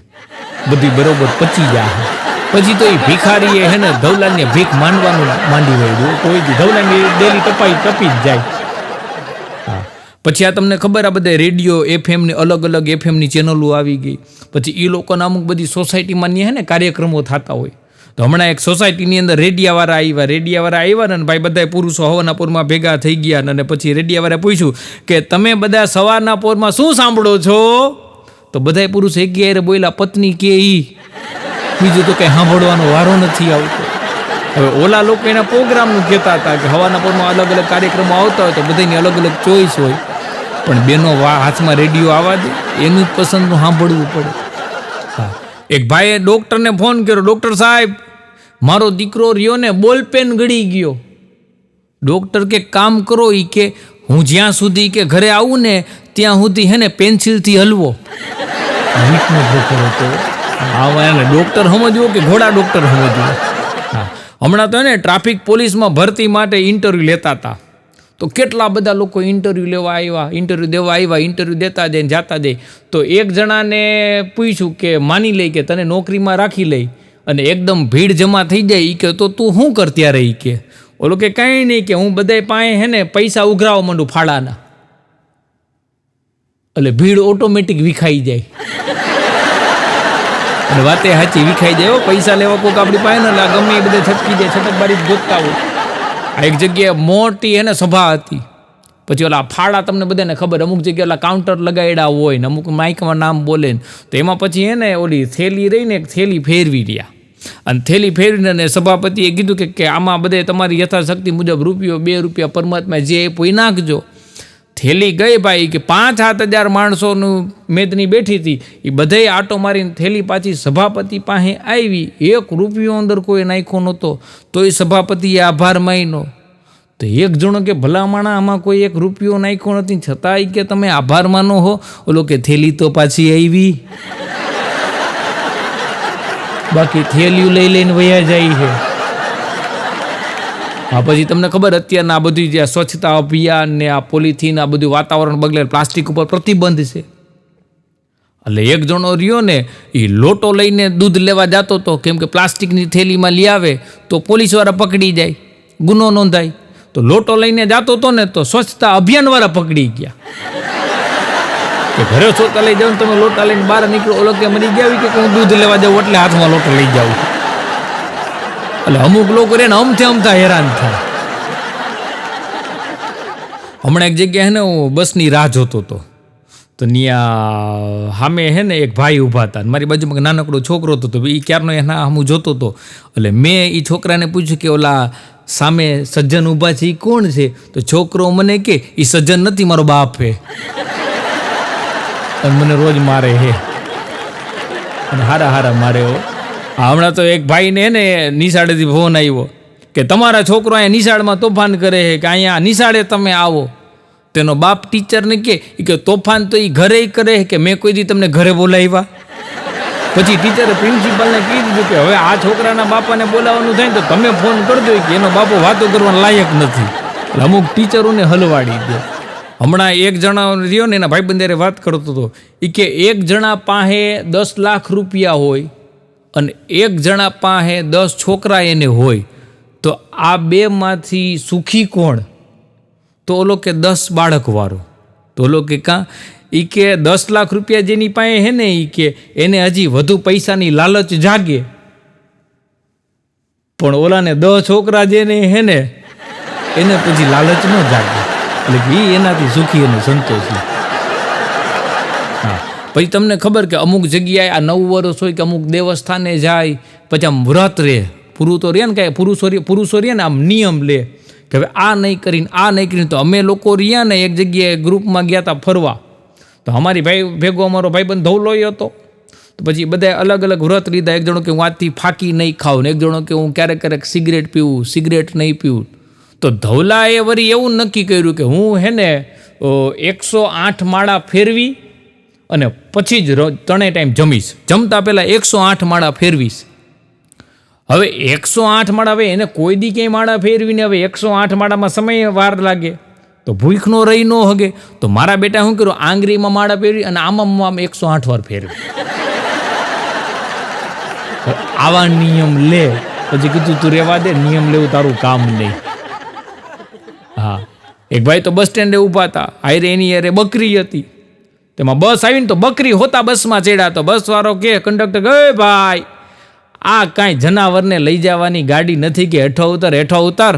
બધી બરોબર પચી જાય. પછી તો એ ભિખારીએ હે ને ધવલાને ભીખ માંડવાનું માંડી વળ્યું. કોઈ ધવલાની ડેલી ટપી જ જાય. હા, પછી આ તમને ખબર આ બધા રેડિયો એફએમની અલગ અલગ એફએમની ચેનલો આવી ગઈ. પછી એ લોકોના અમુક બધી સોસાયટીમાં હે ને કાર્યક્રમો થતા હોય. તો હમણાં એક સોસાયટીની અંદર રેડિયાવાળા આવ્યા ને ભાઈ બધા પુરુષો હવાના પોરમાં ભેગા થઈ ગયા. અને પછી રેડિયાવાળાએ પૂછ્યું કે તમે બધા સવારના પોરમાં શું સાંભળો છો? તો બધા પુરુષો એક ગયા બોલ્યા પત્ની કે ઈ, બીજું તો કંઈ સાંભળવાનો વારો નથી આવતો. હવે ઓલા લોકો એના પ્રોગ્રામનું કહેતા હતા કે હવાના પોરમાં અલગ અલગ કાર્યક્રમો આવતા હોય તો બધાની અલગ અલગ ચોઈસ હોય, પણ બેનો હાથમાં રેડિયો આવવા દે, એનું જ પસંદનું સાંભળવું પડે. હા, એક ભાઈએ ડૉક્ટરને ફોન કર્યો, ડૉક્ટર સાહેબ મારો દીકરો રહ્યો ને બોલપેન ગળી ગયો. ડૉક્ટર કે કામ કરો, એ કે હું જ્યાં સુધી કે ઘરે આવું ને ત્યાં સુધી હે ને પેન્સિલથી હલવો. વીટનો ડૉક્ટર હતો. હા એને ડૉક્ટર સમજવું કે ઘોડા ડૉક્ટર સમજવું. હા હમણાં તો ને ટ્રાફિક પોલીસમાં ભરતી માટે ઇન્ટરવ્યૂ લેતા હતા, તો કેટલા બધા લોકો ઇન્ટરવ્યૂ લેવા આવ્યા, ઇન્ટરવ્યૂ દેવા આવ્યા, ઇન્ટરવ્યૂ દેતા જાય ને જાતા જાય. તો એક જણાને પૂછ્યું કે માની લઈ કે તને નોકરીમાં રાખી લઈ અને એકદમ ભીડ જમા થઈ જાય, એ કે તો તું શું કર ત્યારે, એ કે ઓલો કે કાંઈ નહીં કે હું બધાય પાસે હે ને પૈસા ઉઘરાવવા માંડું ફાળાના, એટલે ભીડ ઓટોમેટિક વિખાઈ જાય. અને વાતે સાચી વિખાઈ જાય, પૈસા લેવા કોઈક આપણી પાસે ને ગમે એ બધે છટકી જાય, છટકબારી ગોતતા હોય. આ એક જગ્યાએ મોટી એને સભા હતી, પછી ઓલા ફાળા તમને બધાને ખબર, અમુક જગ્યાએ ઓલા કાઉન્ટર લગાડ્યા હોય ને અમુક માઇકમાં નામ બોલે ને, તો એમાં પછી એને ઓલી થેલી રહીને એક થેલી ફેરવી રહ્યા, અને થેલી ફેરવીને સભાપતિએ કીધું કે આમાં બધે તમારી યથાશક્તિ મુજબ રૂપિયો 2 રૂપિયા પરમાત્મા જે આપ્યું એ નાખજો. થેલી ગઈ ભાઈ કે 5-7 હજાર માણસોનું મેદની બેઠી હતી, એ બધાય આટો મારીને થેલી પાછી સભાપતિ પાસે આવી, 1 રૂપિયો અંદર કોઈ નાખ્યો નહોતો, તો એ સભાપતિએ આભાર માન્યો. તો એક જણો કે ભલામણા આમાં કોઈ 1 રૂપિયો નાખ્યો નથી, છતાંય કે તમે આભાર માનો હો. ઓલો કે થેલી તો પાછી આવી, બાકી થેલીઓ લઈ લઈને વયા જાય છે. હા પછી તમને ખબર અત્યારના આ બધું જે સ્વચ્છતા અભિયાન ને આ પોલિથીન આ બધું વાતાવરણ બગડે પ્લાસ્ટિક ઉપર પ્રતિબંધ છે. એટલે એક જણો રહ્યો ને એ લોટો લઈને દૂધ લેવા જતો હતો, કેમ કે પ્લાસ્ટિકની થેલીમાં લઈ આવે તો પોલીસવાળા પકડી જાય, ગુનો નોંધાય. તો લોટો લઈને જતો હતો ને તો સ્વચ્છતા અભિયાનવાળા પકડી ગયા કે ઘરે સોતા લઈ જાવ, તમે લોટા લઈને બહાર નીકળો, ઓલો કે મરી ગયા કે હું દૂધ લેવા જાઉં એટલે હાથમાં લોટો લઈ જાઉં. એટલે અમુક લોકો રે ને અમથા હેરાન થાય. હમણાં એક જગ્યાએ હે ને હું બસની રાહ જોતો હતો, તો ત્યાં સામે હે ને એક ભાઈ ઊભા હતા, મારી બાજુમાં નાનકડો છોકરો હતો, એ ક્યારનો એના હું જોતો હતો. એટલે મેં એ છોકરાને પૂછ્યું કે ઓલા સામે સજ્જન ઊભા છે એ કોણ છે? તો છોકરો મને કે એ સજ્જન નથી, મારો બાપ હે, અને મને રોજ મારે હે, અને હારા મારે હો. હમણાં તો એક ભાઈને ને નિશાળેથી ફોન આવ્યો કે તમારા છોકરો અહીંયા નિશાળમાં તોફાન કરે છે, કે અહીંયા નિશાળે તમે આવો. તેનો બાપ ટીચરને કે તોફાન તો એ ઘરે કરે કે મેં કોઈ દી તમને ઘરે બોલાવ્યા? પછી ટીચરે પ્રિન્સિપાલને કીધું કે હવે આ છોકરાના બાપાને બોલાવવાનું થાય તો તમે ફોન કરજો કે એનો બાપો વાતો કરવા લાયક નથી. એટલે અમુક ટીચરોને હલવાડી દે. હમણાં એક જણા રહ્યો ને એના ભાઈબંધે વાત કરતો હતો, એ કે એક જણા પાસે 10 લાખ રૂપિયા હોય અને એક જણા પાસે 10 છોકરા એને હોય, તો આ બેમાંથી સુખી કોણ? તો ઓલો કે 10 બાળકવાળો. તો ઓલો કે કાં? એ કે 10 લાખ રૂપિયા જેની પાસે હે ને, એ કે એને હજી વધુ પૈસાની લાલચ જાગે, પણ ઓલાને 10 છોકરા જેને હે ને એને પછી લાલચ ન જાગે, એટલે કે એ એનાથી સુખી અને સંતોષી. હા પછી તમને ખબર કે અમુક જગ્યાએ આ 9 વર્ષ હોય કે અમુક દેવસ્થાને જાય, પછી આમ વ્રત રહે, પૂરું તો રહે ને, કે પુરુષો રહે ને આમ નિયમ લે કે હવે આ નહીં કરીને. તો અમે લોકો રહ્યા ને એક જગ્યાએ ગ્રુપમાં ગયા હતા ફરવા, તો અમારી ભેગો અમારો ભાઈબંધ ધવલોય હતો. તો પછી બધા અલગ અલગ વ્રત લીધા. એક જણો કે હું આજથી ફાંકી નહીં ખાઉં, ને એક જણો કે હું ક્યારેક સિગરેટ પીવું, સિગરેટ નહીં પીવું. તો ધવલાએ વળી એવું નક્કી કર્યું કે હું હે ને 108 માળા ફેરવી અને પછી જ 3 ટાઈમ જમીશ, જમતા પહેલાં 108 માળા ફેરવીશ. હવે 108 માળા, હવે એને કોઈ દી ક્યાંય માળા ફેરવીને હવે 108 માળામાં સમય વાર લાગે, તો ભૂખનો રહી ન હગે. તો મારા બેટા શું કર્યું, આંગળીમાં માળા ફેરવી અને આમાં 108 વાર ફેરવી. આવા નિયમ લે, પછી કીધું તું રહેવા દે, નિયમ લેવું તારું કામ નહીં. હા એક ભાઈ તો બસ સ્ટેન્ડે ઊભા હતા, આયરે એની યારે બકરી હતી, તેમાં બસ આવીને તો બકરી હોતા બસમાં ચડ્યા. તો બસવાળો કે કંડક્ટર કે ભાઈ આ કાંઈ જનાવરને લઈ જવાની ગાડી નથી, કે હેઠો ઉતાર.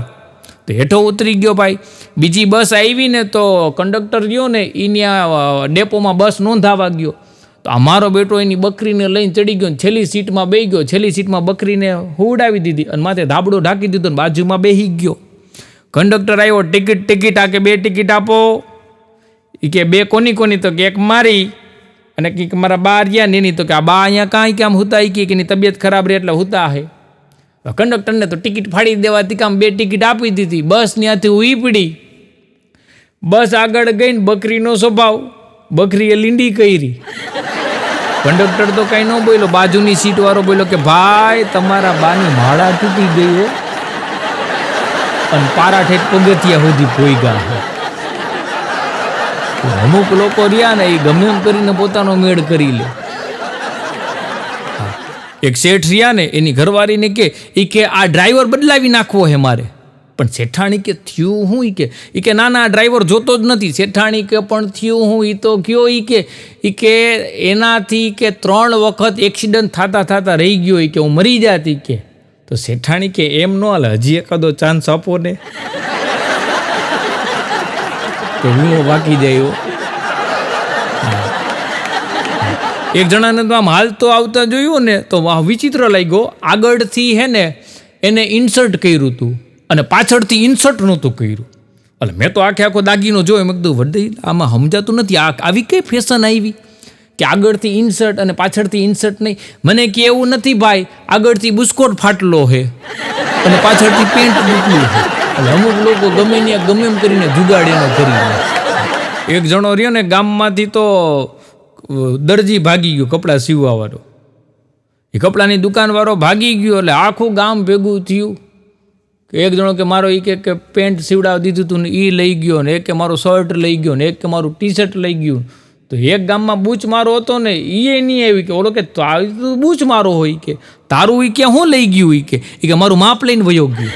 તો હેઠો ઉતરી ગયો ભાઈ. બીજી બસ આવી ને તો કંડક્ટર ગયો ને એની ડેપોમાં બસ નોંધાવા ગયો. તો અમારો બેટો એની બકરીને લઈને ચડી ગયો, છેલ્લી સીટમાં બેસી ગયો, છેલ્લી સીટમાં બકરીને હુવડાવી દીધી અને માથે ધાબળો ઢાંકી દીધો, બાજુમાં બેસી ગયો. કંડક્ટર આવ્યો, ટિકિટ આ કે 2 ટિકિટ આપો. એ કે 2 કોની? તો કે એક મારી અને કંઈક મારા બા રહ્યા ને એની. તો કે આ બા અહીંયા કાંઈ કે આમ હુતા, કે એની તબિયત ખરાબ રહે એટલે હુતા હે. કંડક્ટરને તો ટિકિટ ફાડી દેવાથી કામ 2 ટિકિટ આપી દીધી. બસ ત્યાંથી ઉઈ પડી. બસ આગળ ગઈ ને બકરીનો સ્વભાવ, બકરીએ લીંડી કરી. કંડક્ટર તો કઈ ન બોલ્યો, બાજુની સીટ વાળો બોલ્યો કે ભાઈ તમારા બાની માળા તૂટી ગઈ હો અને પારાઠેઠ પગથિયા સુધી પોઈગા છે. અમુક લોકો રહ્યા ને એ ગમે એમ કરીને પોતાનો મેળ કરી લે. એક શેઠ રહ્યા ને એની ઘરવાળીને કે આ ડ્રાઈવર બદલાવી નાખવો હે મારે. પણ શેઠાણી કે થયું હું? એ કે ના ડ્રાઈવર જોતો જ નથી. શેઠાણી કે પણ થયું હું? એ તો કયો કે એનાથી કે 3 વખત એક્સિડન્ટ થતા રહી ગયો કે હું મરી જાતી કે. તો શેઠાણી કે એમ ન હાલે, હજી એકાદો ચાન્સ આપો ને. તો હું બાકી જાય. એક જણાને તો આમ હાલતો આવતા જોયું ને તો વિચિત્ર લાગ્યો. આગળથી હે ને એને ઇન્સર્ટ કર્યું હતું અને પાછળથી ઇન્સર્ટ નહોતું કર્યું. એટલે મેં તો આખો દાગીનો જોયો. મેં કીધું વડી આમાં સમજાતું નથી, આવી કઈ ફેશન આવી કે આગળથી ઇન્સર્ટ અને પાછળથી ઇન્સર્ટ નહીં. મને કે એવું નથી ભાઈ, આગળથી બુસ્કોટ ફાટલો છે અને પાછળથી પેન્ટ નીકળ્યું છે. એટલે અમુક લોકો ગમે એમ કરીને જુગાડ એનો કરી. એક જણો રહ્યો ને ગામમાંથી તો દરજી ભાગી ગયો, કપડાં સીવવાવાળો. એ કપડાની દુકાનવાળો ભાગી ગયો એટલે આખું ગામ ભેગું થયું. એક જણો કે મારો કે પેન્ટ સીવડાવી દીધું હતું ને એ લઈ ગયો ને, એક કે મારો શર્ટ લઈ ગયો ને, એક કે મારું ટી શર્ટ લઈ ગયું. તો એક ગામમાં બૂચ મારો હતો ને એ નહીં આવી કે ઓલો કે બૂચ મારો હોય કે તારું એ કે હું લઈ ગયું કે મારું માપ લઈને વયો ગયું.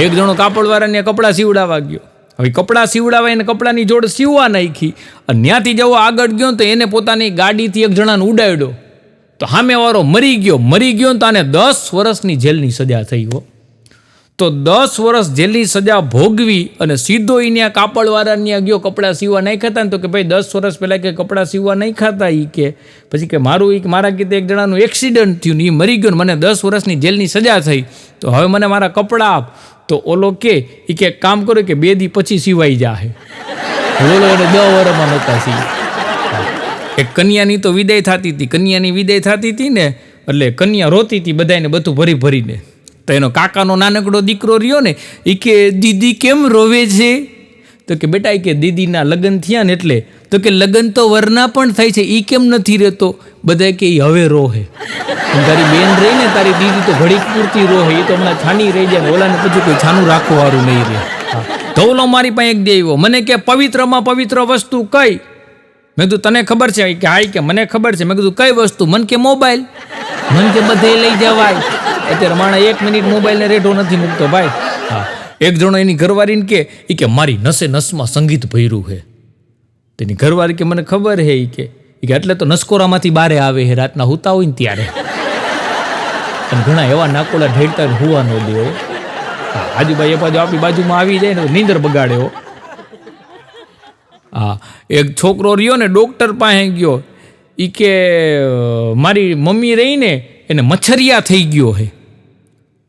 એક જણો કાપડવાળાને કપડાં સીવડાવવા ગયો. હવે કપડાં સીવડાવા એને કપડાની જોડ સીવવા નાખી અને ત્યાંથી જવો આગળ ગયો તો એને પોતાની ગાડીથી એક જણાને ઉડાડ્યો. તો સામેવાળો મરી ગયો તો આને 10 વર્ષની જેલની સજા થઈ હો. તો 10 વર્ષ જેલની સજા ભોગવી અને સીધો અહીંયા કાપડવાળાને ગયો કપડાં સીવવા નહીં ખાતા ને. તો કે ભાઈ 10 વર્ષ પહેલાં કે કપડાં સીવવા નહીં ખાતા કે પછી કે મારા કીધે એક જણાનું એક્સિડન્ટ થયું ને એ મરી ગયો ને મને 10 વર્ષની જેલની સજા થઈ. તો હવે મને મારા કપડાં આપ. તો ઓલો કે કામ કરો કે 2 દી પછી સીવાઈ જાહે. ઓલો એને 10 વર્ષમાં નહોતા સીવ્યા. એક કન્યાની તો વિદાય થતી હતી ને એટલે કન્યા રોતી હતી બધાને બધું ભરીને. તો એનો કાકાનો નાનકડો દીકરો રહ્યો ને એ કે દીદી કેમ રોવે છે? તો કે બેટા કે દીદીના લગ્ન થયા ને એટલે. તો કે લગ્ન તો વરના પણ થાય છે, એ કેમ નથી રહેતો? બધા કે એ હવે રોહે. તારી બેન રહી ને તારી દીદી તો ઘડીક પૂરતી રોહે, એ તો હમણાં છાની રહી જાય ને ઓલાને પછી કોઈ છાનું રાખવાવાળું નહીં રહે. ધવલો મારી પાસે એક દે આવ્યો, મને કે પવિત્રમાં પવિત્ર વસ્તુ કઈ? મેં કીધું તને ખબર છે કે હાઈ કે મને ખબર છે. મેં કીધું કઈ વસ્તુ? મને કે મોબાઈલ. મને કે બધે લઈ જવાય. અત્યારે માણસ 1 મિનિટ મોબાઈલને રેઢો નથી મૂકતો ભાઈ. હા, એક જણો એની ઘરવાળીને કે મારી નસે નસમાં સંગીત ભર્યું છે. તેની ઘરવાળી કે મને ખબર છે કે એટલે તો નસકોરામાંથી બારે આવે છે રાતના હુતા હોય ને ત્યારે. અને ઘણા એવા નાકોડા ઢેડતા હુવા ન દે. આજુબાજુ આપણી બાજુમાં આવી જાય ને નીંદર બગાડ્યો. હા, એક છોકરો રહ્યો ને ડૉક્ટર પાસે ગયો. એ કે મારી મમ્મી રહીને એને મચ્છરિયા થઈ ગયો છે.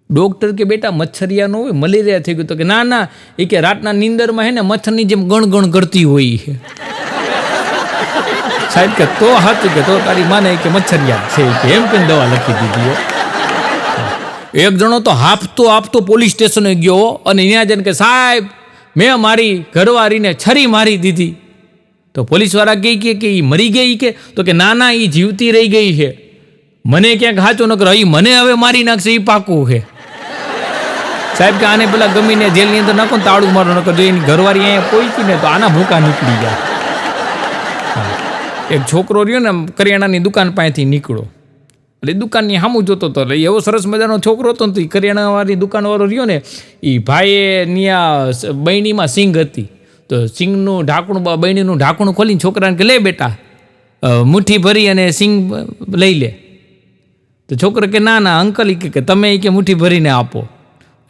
ડૉક્ટર કે બેટા મચ્છરિયા ન હોય, મલેરિયા થઈ ગયું. તો કે ના એ કે રાતના નીંદરમાં હે ને મચ્છરની જેમ ગણ કરતી હોય છે. સાહેબ કે તો સાચું કે તો તારી માને કે મચ્છરિયા છે કે એમ કઈ દવા લખી દીધી. એક જણો તો આપતો પોલીસ સ્ટેશને ગયો અને ત્યાં જઈને કે સાહેબ મેં મારી ઘરવાળીને છરી મારી દીધી. તો પોલીસવાળા કહે કે એ મરી ગઈ કે? તો કે ના એ જીવતી રહી ગઈ છે. મને ક્યાંક સાચો ન કરો, મને હવે મારી નાખશે એ પાકું છે. સાહેબ કે આને પેલા ગમીને જેલની અંદર નાખો ને તાળું મારો ન કરજો. એની ઘરવાળી અહીંયા પહોંચી ને તો આના ભૂકા નીકળી જાય. એક છોકરો રહ્યો ને કરિયાણાની દુકાન પાસેથી નીકળો એટલે દુકાનની સામું જોતો હતો. એટલે એવો સરસ મજાનો છોકરો હતો ને તો એ કરિયાણાવાળી દુકાનવાળો રહ્યો ને એ ભાઈએ ત્યાં બહેણીમાં સિંગ હતી. તો સિંગનું ઢાંકણું બહેણીનું ઢાંકણું ખોલીને છોકરાને કે લે બેટા મુઠ્ઠી ભરી અને સિંગ લઈ લે. તો છોકરો કે ના અંકલ કે તમે કે મુઠ્ઠી ભરીને આપો.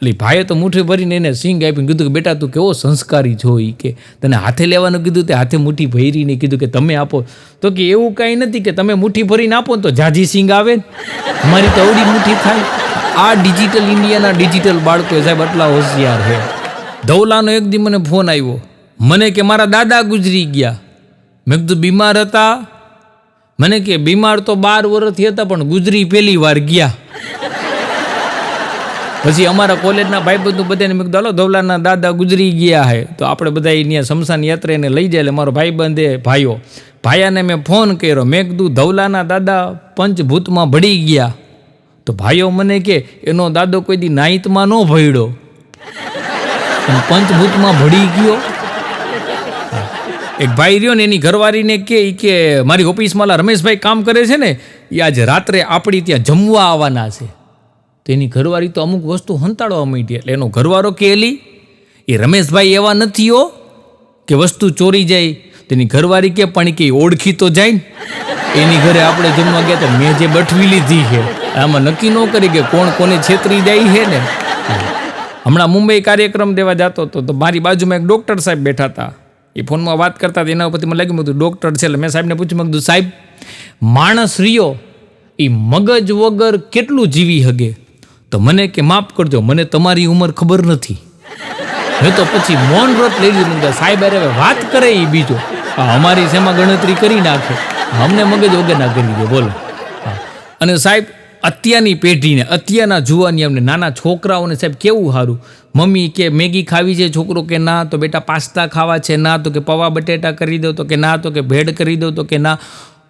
એટલે ભાઈએ તો મુઠ્ઠી ભરીને એને સિંગ આપીને કીધું કે બેટા તું કેવો સંસ્કારી છો એ કે તને હાથે લેવાનું કીધું તે હાથે મુઠ્ઠી ભરીને કીધું કે તમે આપો. તો કે એવું કાંઈ નથી કે તમે મુઠ્ઠી ભરીને આપો ને તો જાજી સિંગ આવે ને અમારી તો અવડી મુઠ્ઠી થાય. આ ડિજિટલ ઇન્ડિયાના ડિજિટલ બાળકો સાહેબ આટલા હોશિયાર છે. ધવલાનો એક દી મને ફોન આવ્યો, મને કે મારા દાદા ગુજરી ગયા. મેં કીધું બીમાર હતા? મને કે બીમાર તો 12 વર્ષથી હતા પણ ગુજરી પહેલી વાર ગયા. પછી અમારા કોલેજના ભાઈબંધુ બધાને મેં કીધું હાલો ધવલાના દાદા ગુજરી ગયા હે તો આપણે બધા અહીંયા શમશાન યાત્રા એને લઈ જાય. એટલે મારો ભાઈબંધ એ ભાયાને મેં ફોન કર્યો. મેં કીધું ધવલાના દાદા પંચભૂતમાં ભળી ગયા. તો ભાઈઓ મને કે એનો દાદો કોઈ દી નાઈતમાં ન ભળ્યો પણ પંચભૂતમાં ભળી ગયો. એક ભાઈ રહ્યો ને એની ઘરવાળીને કે મારી ઓફિસમાં રમેશભાઈ કામ કરે છે ને એ આજે રાત્રે આપણી ત્યાં જમવા આવવાના છે. તો એની ઘરવાળી તો અમુક વસ્તુ હંતાડવા માંડી. એટલે એનો ઘરવાળો કે એલી એ રમેશભાઈ એવા નથી હો કે વસ્તુ ચોરી જાય. તેની ઘરવાળી કે પણ કે ઓળખી તો જાય ને. એની ઘરે આપણે જમવા ગયા તો મેં જે બઠવી લીધી છે આમાં નક્કી ન કરી કે કોણ કોને છેતરી જાય છે ને. હમણાં મુંબઈ કાર્યક્રમ દેવા જતો હતો તો મારી બાજુમાં એક ડૉક્ટર સાહેબ બેઠા હતા. એ ફોનમાં વાત કરતા હતા. એના ઉપરથી મને લાગ્યું બધું ડૉક્ટર છે. એટલે મેં સાહેબને પૂછ્યું, મેં કીધું સાહેબ માણસ રહ્યો એ મગજ વગર કેટલું જીવી હગે? તો મને કે માફ કરજો મને તમારી ઉંમર ખબર નથી. મેં તો પછી મૌન વ્રત લઈ લીધું. સાહેબ અરે વાત કરે એ બીજો અમારી શેમાં ગણતરી કરી નાખે, અમને મગજ વગર ના કરી દે બોલો. અને સાહેબ અત્યારની પેઢીને અત્યારના જુવાની અમને નાના છોકરાઓને સાહેબ કેવું સારું. મમ્મી કે મેગી ખાવી છે, છોકરો કે ના. તો બેટા પાસ્તા ખાવા છે, ના. તો કે પૌવા બટેટા કરી દો, તો કે ના. તો કે ભેળ કરી દો, તો કે ના.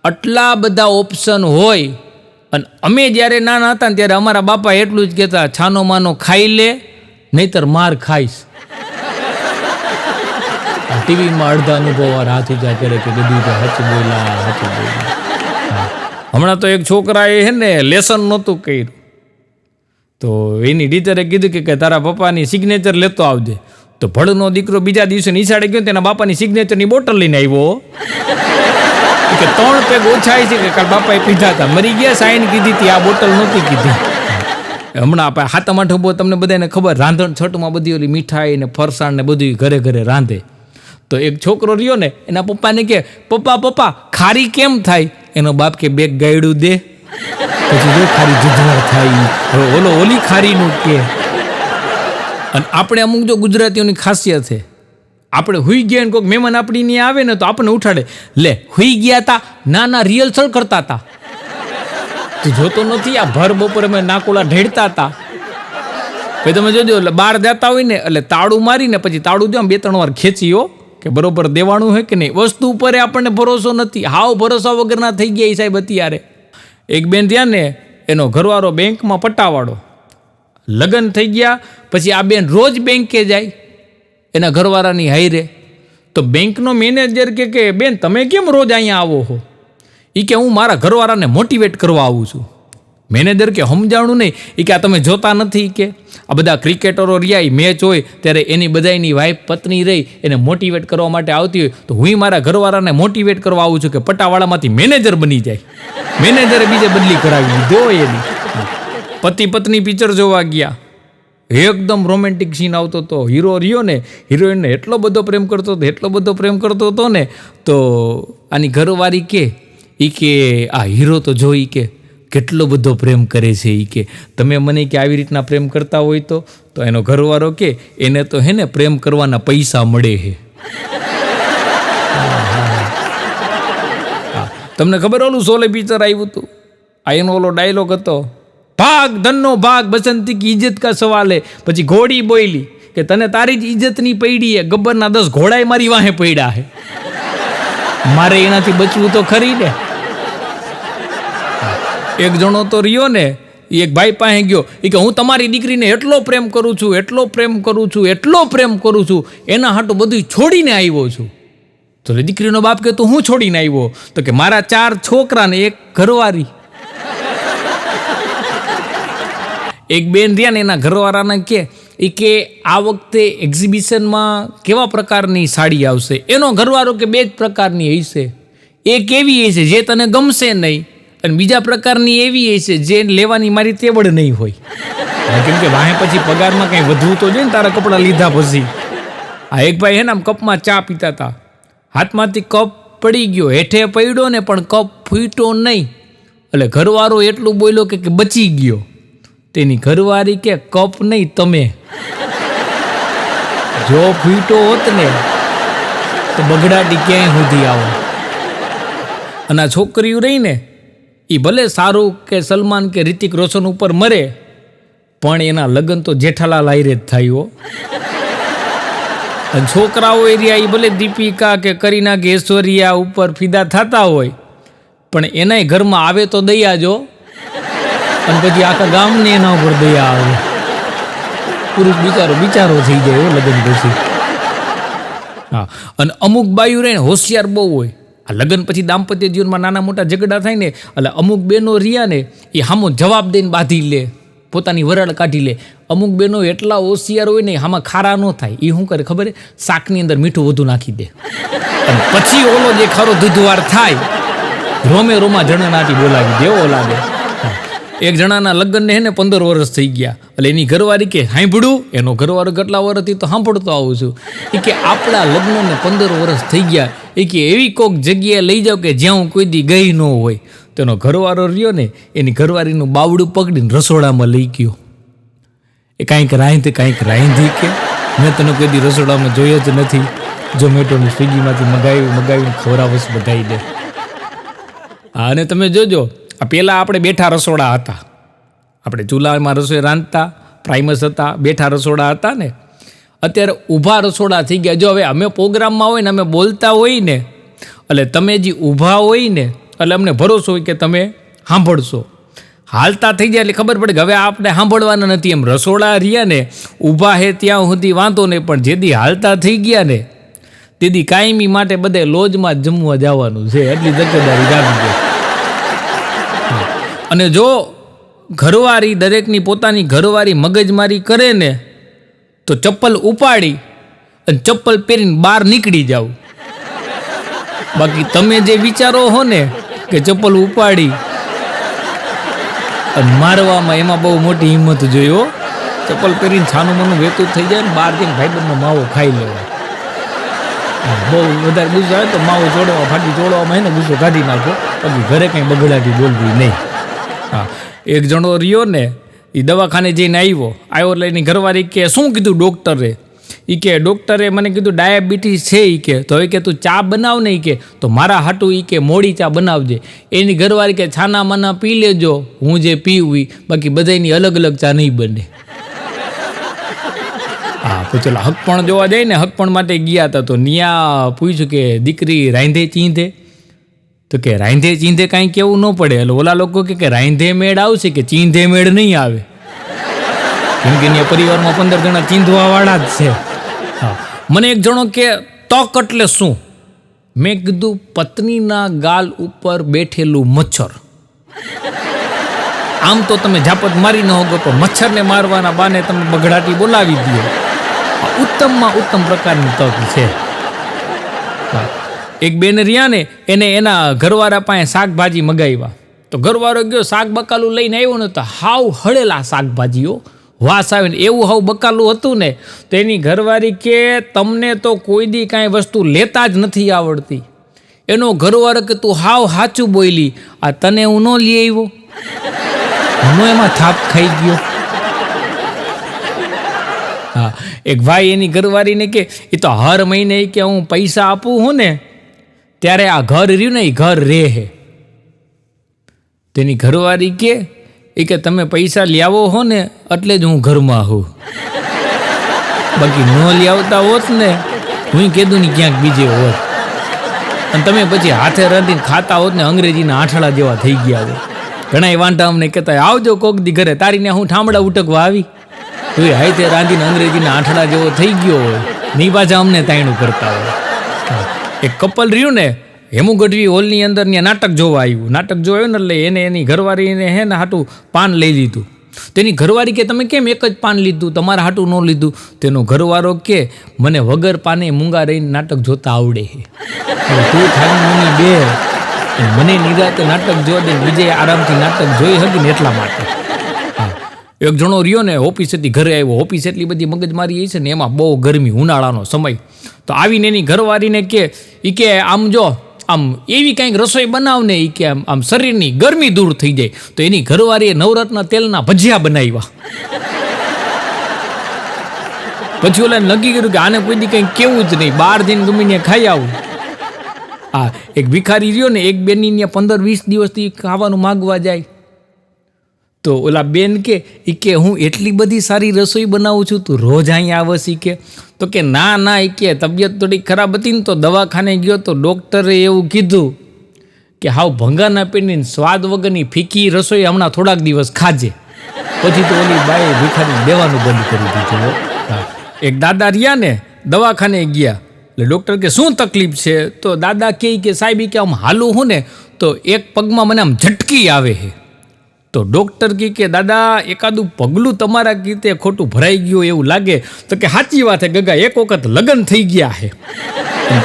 આટલા બધા ઓપ્શન હોય. અને અમે જ્યારે નાના હતા ને ત્યારે અમારા બાપા એટલું જ કહેતા, છાનો માનો ખાઈ લે નહીતર માર ખાઈશ. ટીવીમાં અડધા અનુભવ હાથ ઉજા કરે કે બધું હાચું બોલા. હમણાં તો એક છોકરાએ હે ને લેસન નહોતું કર્યું તો એની ટીચરે કીધું કે તારા પપ્પાની સિગ્નેચર લેતો આવજે. તો ભળનો દીકરો બીજા દિવસે નિશાળે ગયો તેના બાપાની સિગ્નેચરની બોટલ લઈને આવ્યો કે 3 પેગ ઓછા છે કે કાલ બાપાએ પીધા હતા, મરી ગયા, સાઈન કીધી હતી, આ બોટલ નહોતી કીધી. હમણાં આપણે હાથમ આઠમ તમને બધાને ખબર રાંધણ છઠમાં બધી ઓલી મીઠાઈ ને ફરસાણ ને બધું ઘરે ઘરે રાંધે. તો એક છોકરો રહ્યો ને એના પપ્પાને કે પપ્પા ખારી કેમ થાય? એનો બાપ કે બેગ ગાયડું દે. પછી જો ખારી જુજવાર થાય. હવે ઓલી ખારીનું કે. અને આપણે અમુક જો ગુજરાતીઓની ખાસિયત છે, આપણે હુઈ ગયા ને કોઈક મહેમાન આપણી ત્યાં આવે ને તો આપણને ઉઠાડે, લે હુઈ ગયા તા, ના રિહર્સલ કરતા હતા. તું જોતો નથી આ ભર બપોરે અમે નાકોલા ઢેડતા હતા. પછી તમે જોજો એટલે બહાર જતા હોય ને એટલે તાળું મારીને પછી તાળું જો 2-3 વાર ખેંચીઓ કે બરોબર દેવાનું હોય કે નહીં. વસ્તુ ઉપર આપણને ભરોસો નથી. હાવ ભરોસા વગરના થઈ ગયા સાહેબ અત્યારે. એક બેન ત્યાં ને એનો ઘરવાળો બેંકમાં પટ્ટાવાળો, લગ્ન થઈ ગયા પછી આ બેન રોજ બેંકે જાય એના ઘરવાળાની હાઈરે. તો બેંકનો મેનેજર કે બેન તમે કેમ રોજ અહીંયા આવો છો? એ કે હું મારા ઘરવાળાને મોટિવેટ કરવા આવું છું. મેનેજર કે સમજાણું નહીં. એ કે આ તમે જોતા નથી કે આ બધા ક્રિકેટરો રહ્યા એ મેચ હોય ત્યારે એની બધાની વાઈફ પત્ની રહી એને મોટિવેટ કરવા માટે આવતી હોય તો હું મારા ઘરવાળાને મોટિવેટ કરવા આવું છું કે પટ્ટાવાળામાંથી મેનેજર બની જાય. મેનેજરે બીજે બદલી કરાવી દીધો એની. પતિ પત્ની પિક્ચર જોવા ગયા, એકદમ રોમેન્ટિક સીન આવતો હતો. હીરો રહ્યો ને હિરોઈનને એટલો બધો પ્રેમ કરતો હતો ને તો આની ઘરવાળી કે આ હીરો તો જોઈ કે કેટલો બધો પ્રેમ કરે છે. એ કે તમે મને કે આવી રીતના પ્રેમ કરતા હોય તો એનો ઘરવાળો કે એને તો હે ને પ્રેમ કરવાના પૈસા મળે છે. તમને ખબર ઓલું સોલે પિક્ચર આવ્યું હતું, આ એનો ઓલો ડાયલોગ હતો, ભાગ ધનનો ભાગ બસંતી કી ઇજ્જત કા સવાલ હે. પછી ઘોડી બોયલી કે તને તારી જ ઇજ્જતની પડી હે, ગબ્બરના 10 ઘોડાય મારી વાહે પડ્યા હે, મારે એનાથી બચવું તો ખરી ને. એક જણો તો રહ્યો ને એ એક ભાઈ પાસે ગયો, એ કે હું તમારી દીકરીને એટલો પ્રેમ કરું છું એના હાટું બધું છોડીને આવ્યો છું. તો દીકરીનો બાપ કે તું હું છોડીને આવ્યો? તો કે મારા 4 છોકરા ને 1 ઘરવાળી. એક બેન રહ્યા ને એના ઘરવાળાને કે આ વખતે એક્ઝિબિશનમાં કેવા પ્રકારની સાડી આવશે? એનો ઘરવાળો કે 2 જ પ્રકારની હશે. એક એવી હશે જે તને ગમશે નહીં અને બીજા પ્રકારની એવી હશે જે લેવાની મારી તેવડ નહીં હોય. કેમ કે વાહે પછી પગારમાં કંઈ વધવું તો જોઈએ ને તારા કપડાં લીધા પછી. આ એક ભાઈ હે ને આમ કપમાં ચા પીતા હતા, હાથમાંથી કપ પડી ગયો, હેઠે પડ્યો ને પણ કપ ફૂટ્યો નહીં. એટલે ઘરવાળો એટલું બોલ્યો કે બચી ગયો. તેની ઘરવાળી કે કપ નહીં તમે, જો ફૂટ્યો હોત ને તો બગડાટી ક્યાંય સુધી આવો. અને આ છોકરીઓ રહી ને એ ભલે શાહરુખ કે સલમાન કે રિતિક રોશન ઉપર મરે પણ એના લગ્ન તો જેઠાલાલ હારે જ થાય હો. અને છોકરાઓ એરિયા એ ભલે દીપિકા કે કરીના કે ઐશ્વર્યા ઉપર ફિદા થતા હોય, પણ એનાય ઘરમાં આવે તો દયા જો, અને પછી આખા ગામને એના ઉપર દયા આવે. પુરુષ બિચારો થઈ જાય હો લગ્ન પછી. હા, અને અમુક બાયું રહે ને હોશિયાર બહુ હોય. આ લગ્ન પછી દાંપત્ય જીવનમાં નાના મોટા ઝઘડા થાય ને, એટલે અમુક બહેનો રહ્યા ને એ સામો જવાબ દઈને બાંધી લે, પોતાની વરાળ કાઢી લે. અમુક બહેનો એટલા હોશિયાર હોય ને આમાં ખારા ન થાય. એ શું કરે ખબર? શાકની અંદર મીઠું વધુ નાખી દે, અને પછી ઓલો જે ખરો દૂધવાર થાય, રોમે રોમા જણાનાથી બોલાવી દે. એવો લાગે. એક જણાના લગ્નને હે ને 15 વર્ષ થઈ ગયા, એટલે એની ઘરવાળી કે સાંભળું, એનો ઘરવાળો કેટલા વર્ષથી તો સાંભળતો આવું છું. એ કે આપણા લગ્નને 15 વર્ષ થઈ ગયા, એ કે એવી કોઈક જગ્યાએ લઈ જાઓ કે જ્યાં હું કોઈ દી ગઈ ન હોય. તેનો ઘરવાળો રહ્યો ને એની ઘરવાળીનું બાવડું પકડીને રસોડામાં લઈ ગયો. એ કાંઈક રાંધી કે મેં તને કોઈ દી રસોડામાં જોયો જ નથી. ઝોમેટોની સ્વિગીમાંથી મગાવીને ખવડાવશ બધાઈ દે. હા, અને તમે જોજો, આ પહેલાં આપણે બેઠા રસોડા હતા. આપણે ચૂલામાં રસોઈ રાંધતા, પ્રાઇમસ હતા, બેઠા રસોડા હતા ને. અત્યારે ઊભા રસોડા થઈ ગયા. જો હવે અમે પ્રોગ્રામમાં હોય ને, અમે બોલતા હોય ને, એટલે તમે જે ઊભા હોય ને, એટલે અમને ભરોસો હોય કે તમે સાંભળશો. હાલતા થઈ જાય એટલે ખબર પડે કે હવે આપણે સાંભળવાના નથી. એમ રસોડા રહ્યા ને ઊભા હે ત્યાં સુધી વાંધો નહીં, પણ જેથી હાલતા થઈ ગયા ને તેથી કાયમી માટે બધે લોજમાં જ જમવા જવાનું છે. એટલી તકેદારી જામી ગઈ. અને જો ઘરવાળી દરેકની પોતાની ઘરવાળી મગજમારી કરે ને તો ચપ્પલ ઉપાડી અને ચપ્પલ પહેરીને બહાર નીકળી જાવ. બાકી તમે જે વિચારો હો ને કે ચપ્પલ ઉપાડી અને મારવામાં, એમાં બહુ મોટી હિંમત જોયો. ચપ્પલ પહેરીને છાનું મનું વેતું થઈ જાય ને બહાર જઈને ભાઈબંધનો માવો ખાઈ લેવાય. બહુ વધારે ગુસ્સો આવે તો માવો ફાટી ચોડવામાં એને ગુસ્સો કાઢી નાખો, બાકી ઘરે કંઈ બગડાટી બોલવી નહીં. હા, એક જણો રહ્યો ને એ દવાખાને જઈને આવ્યો એટલે એની ઘરવાળી કે શું કીધું ડૉક્ટરે? એ કે ડૉક્ટરે મને કીધું ડાયાબિટીસ છે. એ કે તો હવે કે તું ચા બનાવ ને, એ કે તો મારા હાટું એ કે મોડી ચા બનાવજે. એની ઘરવાળી કે છાના માના પી લેજો, હું જે પીવું, બાકી બધાની અલગ અલગ ચા નહીં બને. હા, તો ચલો હકપણ જોવા જાય ને, હકપણ માટે ગયા હતા તો ન્યા પૂછ્યું કે દીકરી રાંધે ચીંધે? તો કે રાંધે ચીંધે કાંઈ કેવું ન પડે. એટલે ઓલા લોકો કે રાંધે મેળ આવશે કે ચીંધે મેળ નહીં આવે, કેમ કે ત્યાં પરિવારમાં 15 જણા ચીંધવાવાળા જ છે. હા, મને એક જણો કે તક એટલે શું? મેં કીધું પત્નીના ગાલ ઉપર બેઠેલું મચ્છર. આમ તો તમે ઝાપટ મારી ન હોગો, પણ મચ્છરને મારવાના બાને તમે બગડાટી બોલાવી દો. ઉત્તમમાં ઉત્તમ પ્રકારની તક છે. એક બેન રહ્યા ને, એને એના ઘરવાળા પાસે શાકભાજી મગાવ્યા. તો ઘરવાળો ગયો શાક બકાલું લઈને આવ્યો ને, તો હાવ હળેલા શાકભાજીઓ વાસ આવે ને એવું હાવ બકાલું હતું ને. તો એની ઘરવાળી કે તમને તો કોઈ દી કાંઈ વસ્તુ લેતા જ નથી આવડતી. એનો ઘરવાળો કે તું હાવ સાચું બોલી, આ તને હું ન લઈ આવ્યો. હું એમાં થાપ ખાઈ ગયો. હા, એક ભાઈ એની ઘરવાળીને કે એ તો હર મહિને કે હું પૈસા આપું હું ને ત્યારે આ ઘર રહ્યું ને એ ઘર રહે હે. તેની ઘરવાળી કે એ કે તમે પૈસા લાવો હો ને એટલે જ હું ઘરમાં હોઉં, બાકી ન લાવતા હોત ને હું કીધું ને ક્યાંક બીજે હોત, અને તમે પછી હાથે રાંધીને ખાતા હોત ને અંગ્રેજીના આઠડા જેવા થઈ ગયા હોય. ઘણા વાંઢા અમને કહેતા આવજો કોક દી ઘરે, તારીને હું ઠામડા ઉટકવા આવી, તો એ હાથે રાંધીને અંગ્રેજીના આઠડા જેવો થઈ ગયો હોય ની પાછા અમને તાયણું કરતા હોય. એક કપલ રહ્યું ને હેમુ ગઢવી હોલની અંદર ત્યાં નાટક જોવા આવ્યું. નાટક જોયું ને એટલે એને એની ઘરવાળીને હે ને હાટું પાન લઈ લીધું. તેની ઘરવાળી કે તમે કેમ એક જ પાન લીધું, તમારા હાટું ન લીધું? તેનો ઘરવાળો કે મને વગર પાને મૂંગા રહીને નાટક જોતા આવડે છે. તું થાની મુની બે મને નિરાતે નાટક જોવા દે, બીજે આરામથી નાટક જોઈ હતી ને એટલા માટે. હા, એક જણો રહ્યો ને ઓફિસેથી ઘરે આવ્યો. ઓફિસ એટલી બધી મગજમારી છે ને, એમાં બહુ ગરમી, ઉનાળાનો સમય. તો આવીને એની ઘરવાળીને કે એ કે આમ જો આમ એવી કંઈક રસોઈ બનાવને, એ કે આમ શરીરની ગરમી દૂર થઈ જાય. તો એની ઘરવાળીએ નવરત્ન તેલના ભજીયા બનાવ્યા. પછી ઓલા નક્કી કર્યું કે આને કોઈ દી કંઈ કેવું જ નહીં, બહાર જઈને ગમીને ખાઈ આવું. હા, એક ભિખારી રહ્યો ને, એક બેનની 15-20 દિવસથી ખાવાનું માગવા જાય. તો ઓલા બેન કે હું એટલી બધી સારી રસોઈ બનાવું છું, તું રોજ અહીંયા આવસ કે? તો કે ના કે તબિયત થોડી ખરાબ હતી ને તો દવાખાને ગયો તો ડૉક્ટરે એવું કીધું કે હાવ ભંગાના પેની સ્વાદ વગરની ફીકી રસોઈ હમણાં થોડાક દિવસ ખાજે. પછી તો ઓલી બાએ ભીખારી દેવાનું બંધ કરી દીધું. એક દાદા રહ્યા ને દવાખાને ગયા એટલે ડૉક્ટર કે શું તકલીફ છે? તો દાદા કે સાહેબ કે આમ હાલું હું ને તો એક પગમાં મને આમ ઝટકી આવે છે. તો ડૉક્ટર કે દાદા એકાદું પગલું તમારા રીતે ખોટું ભરાઈ ગયું એવું લાગે. તો કે સાચી વાત છે ગગા, એક વખત લગ્ન થઈ ગયા છે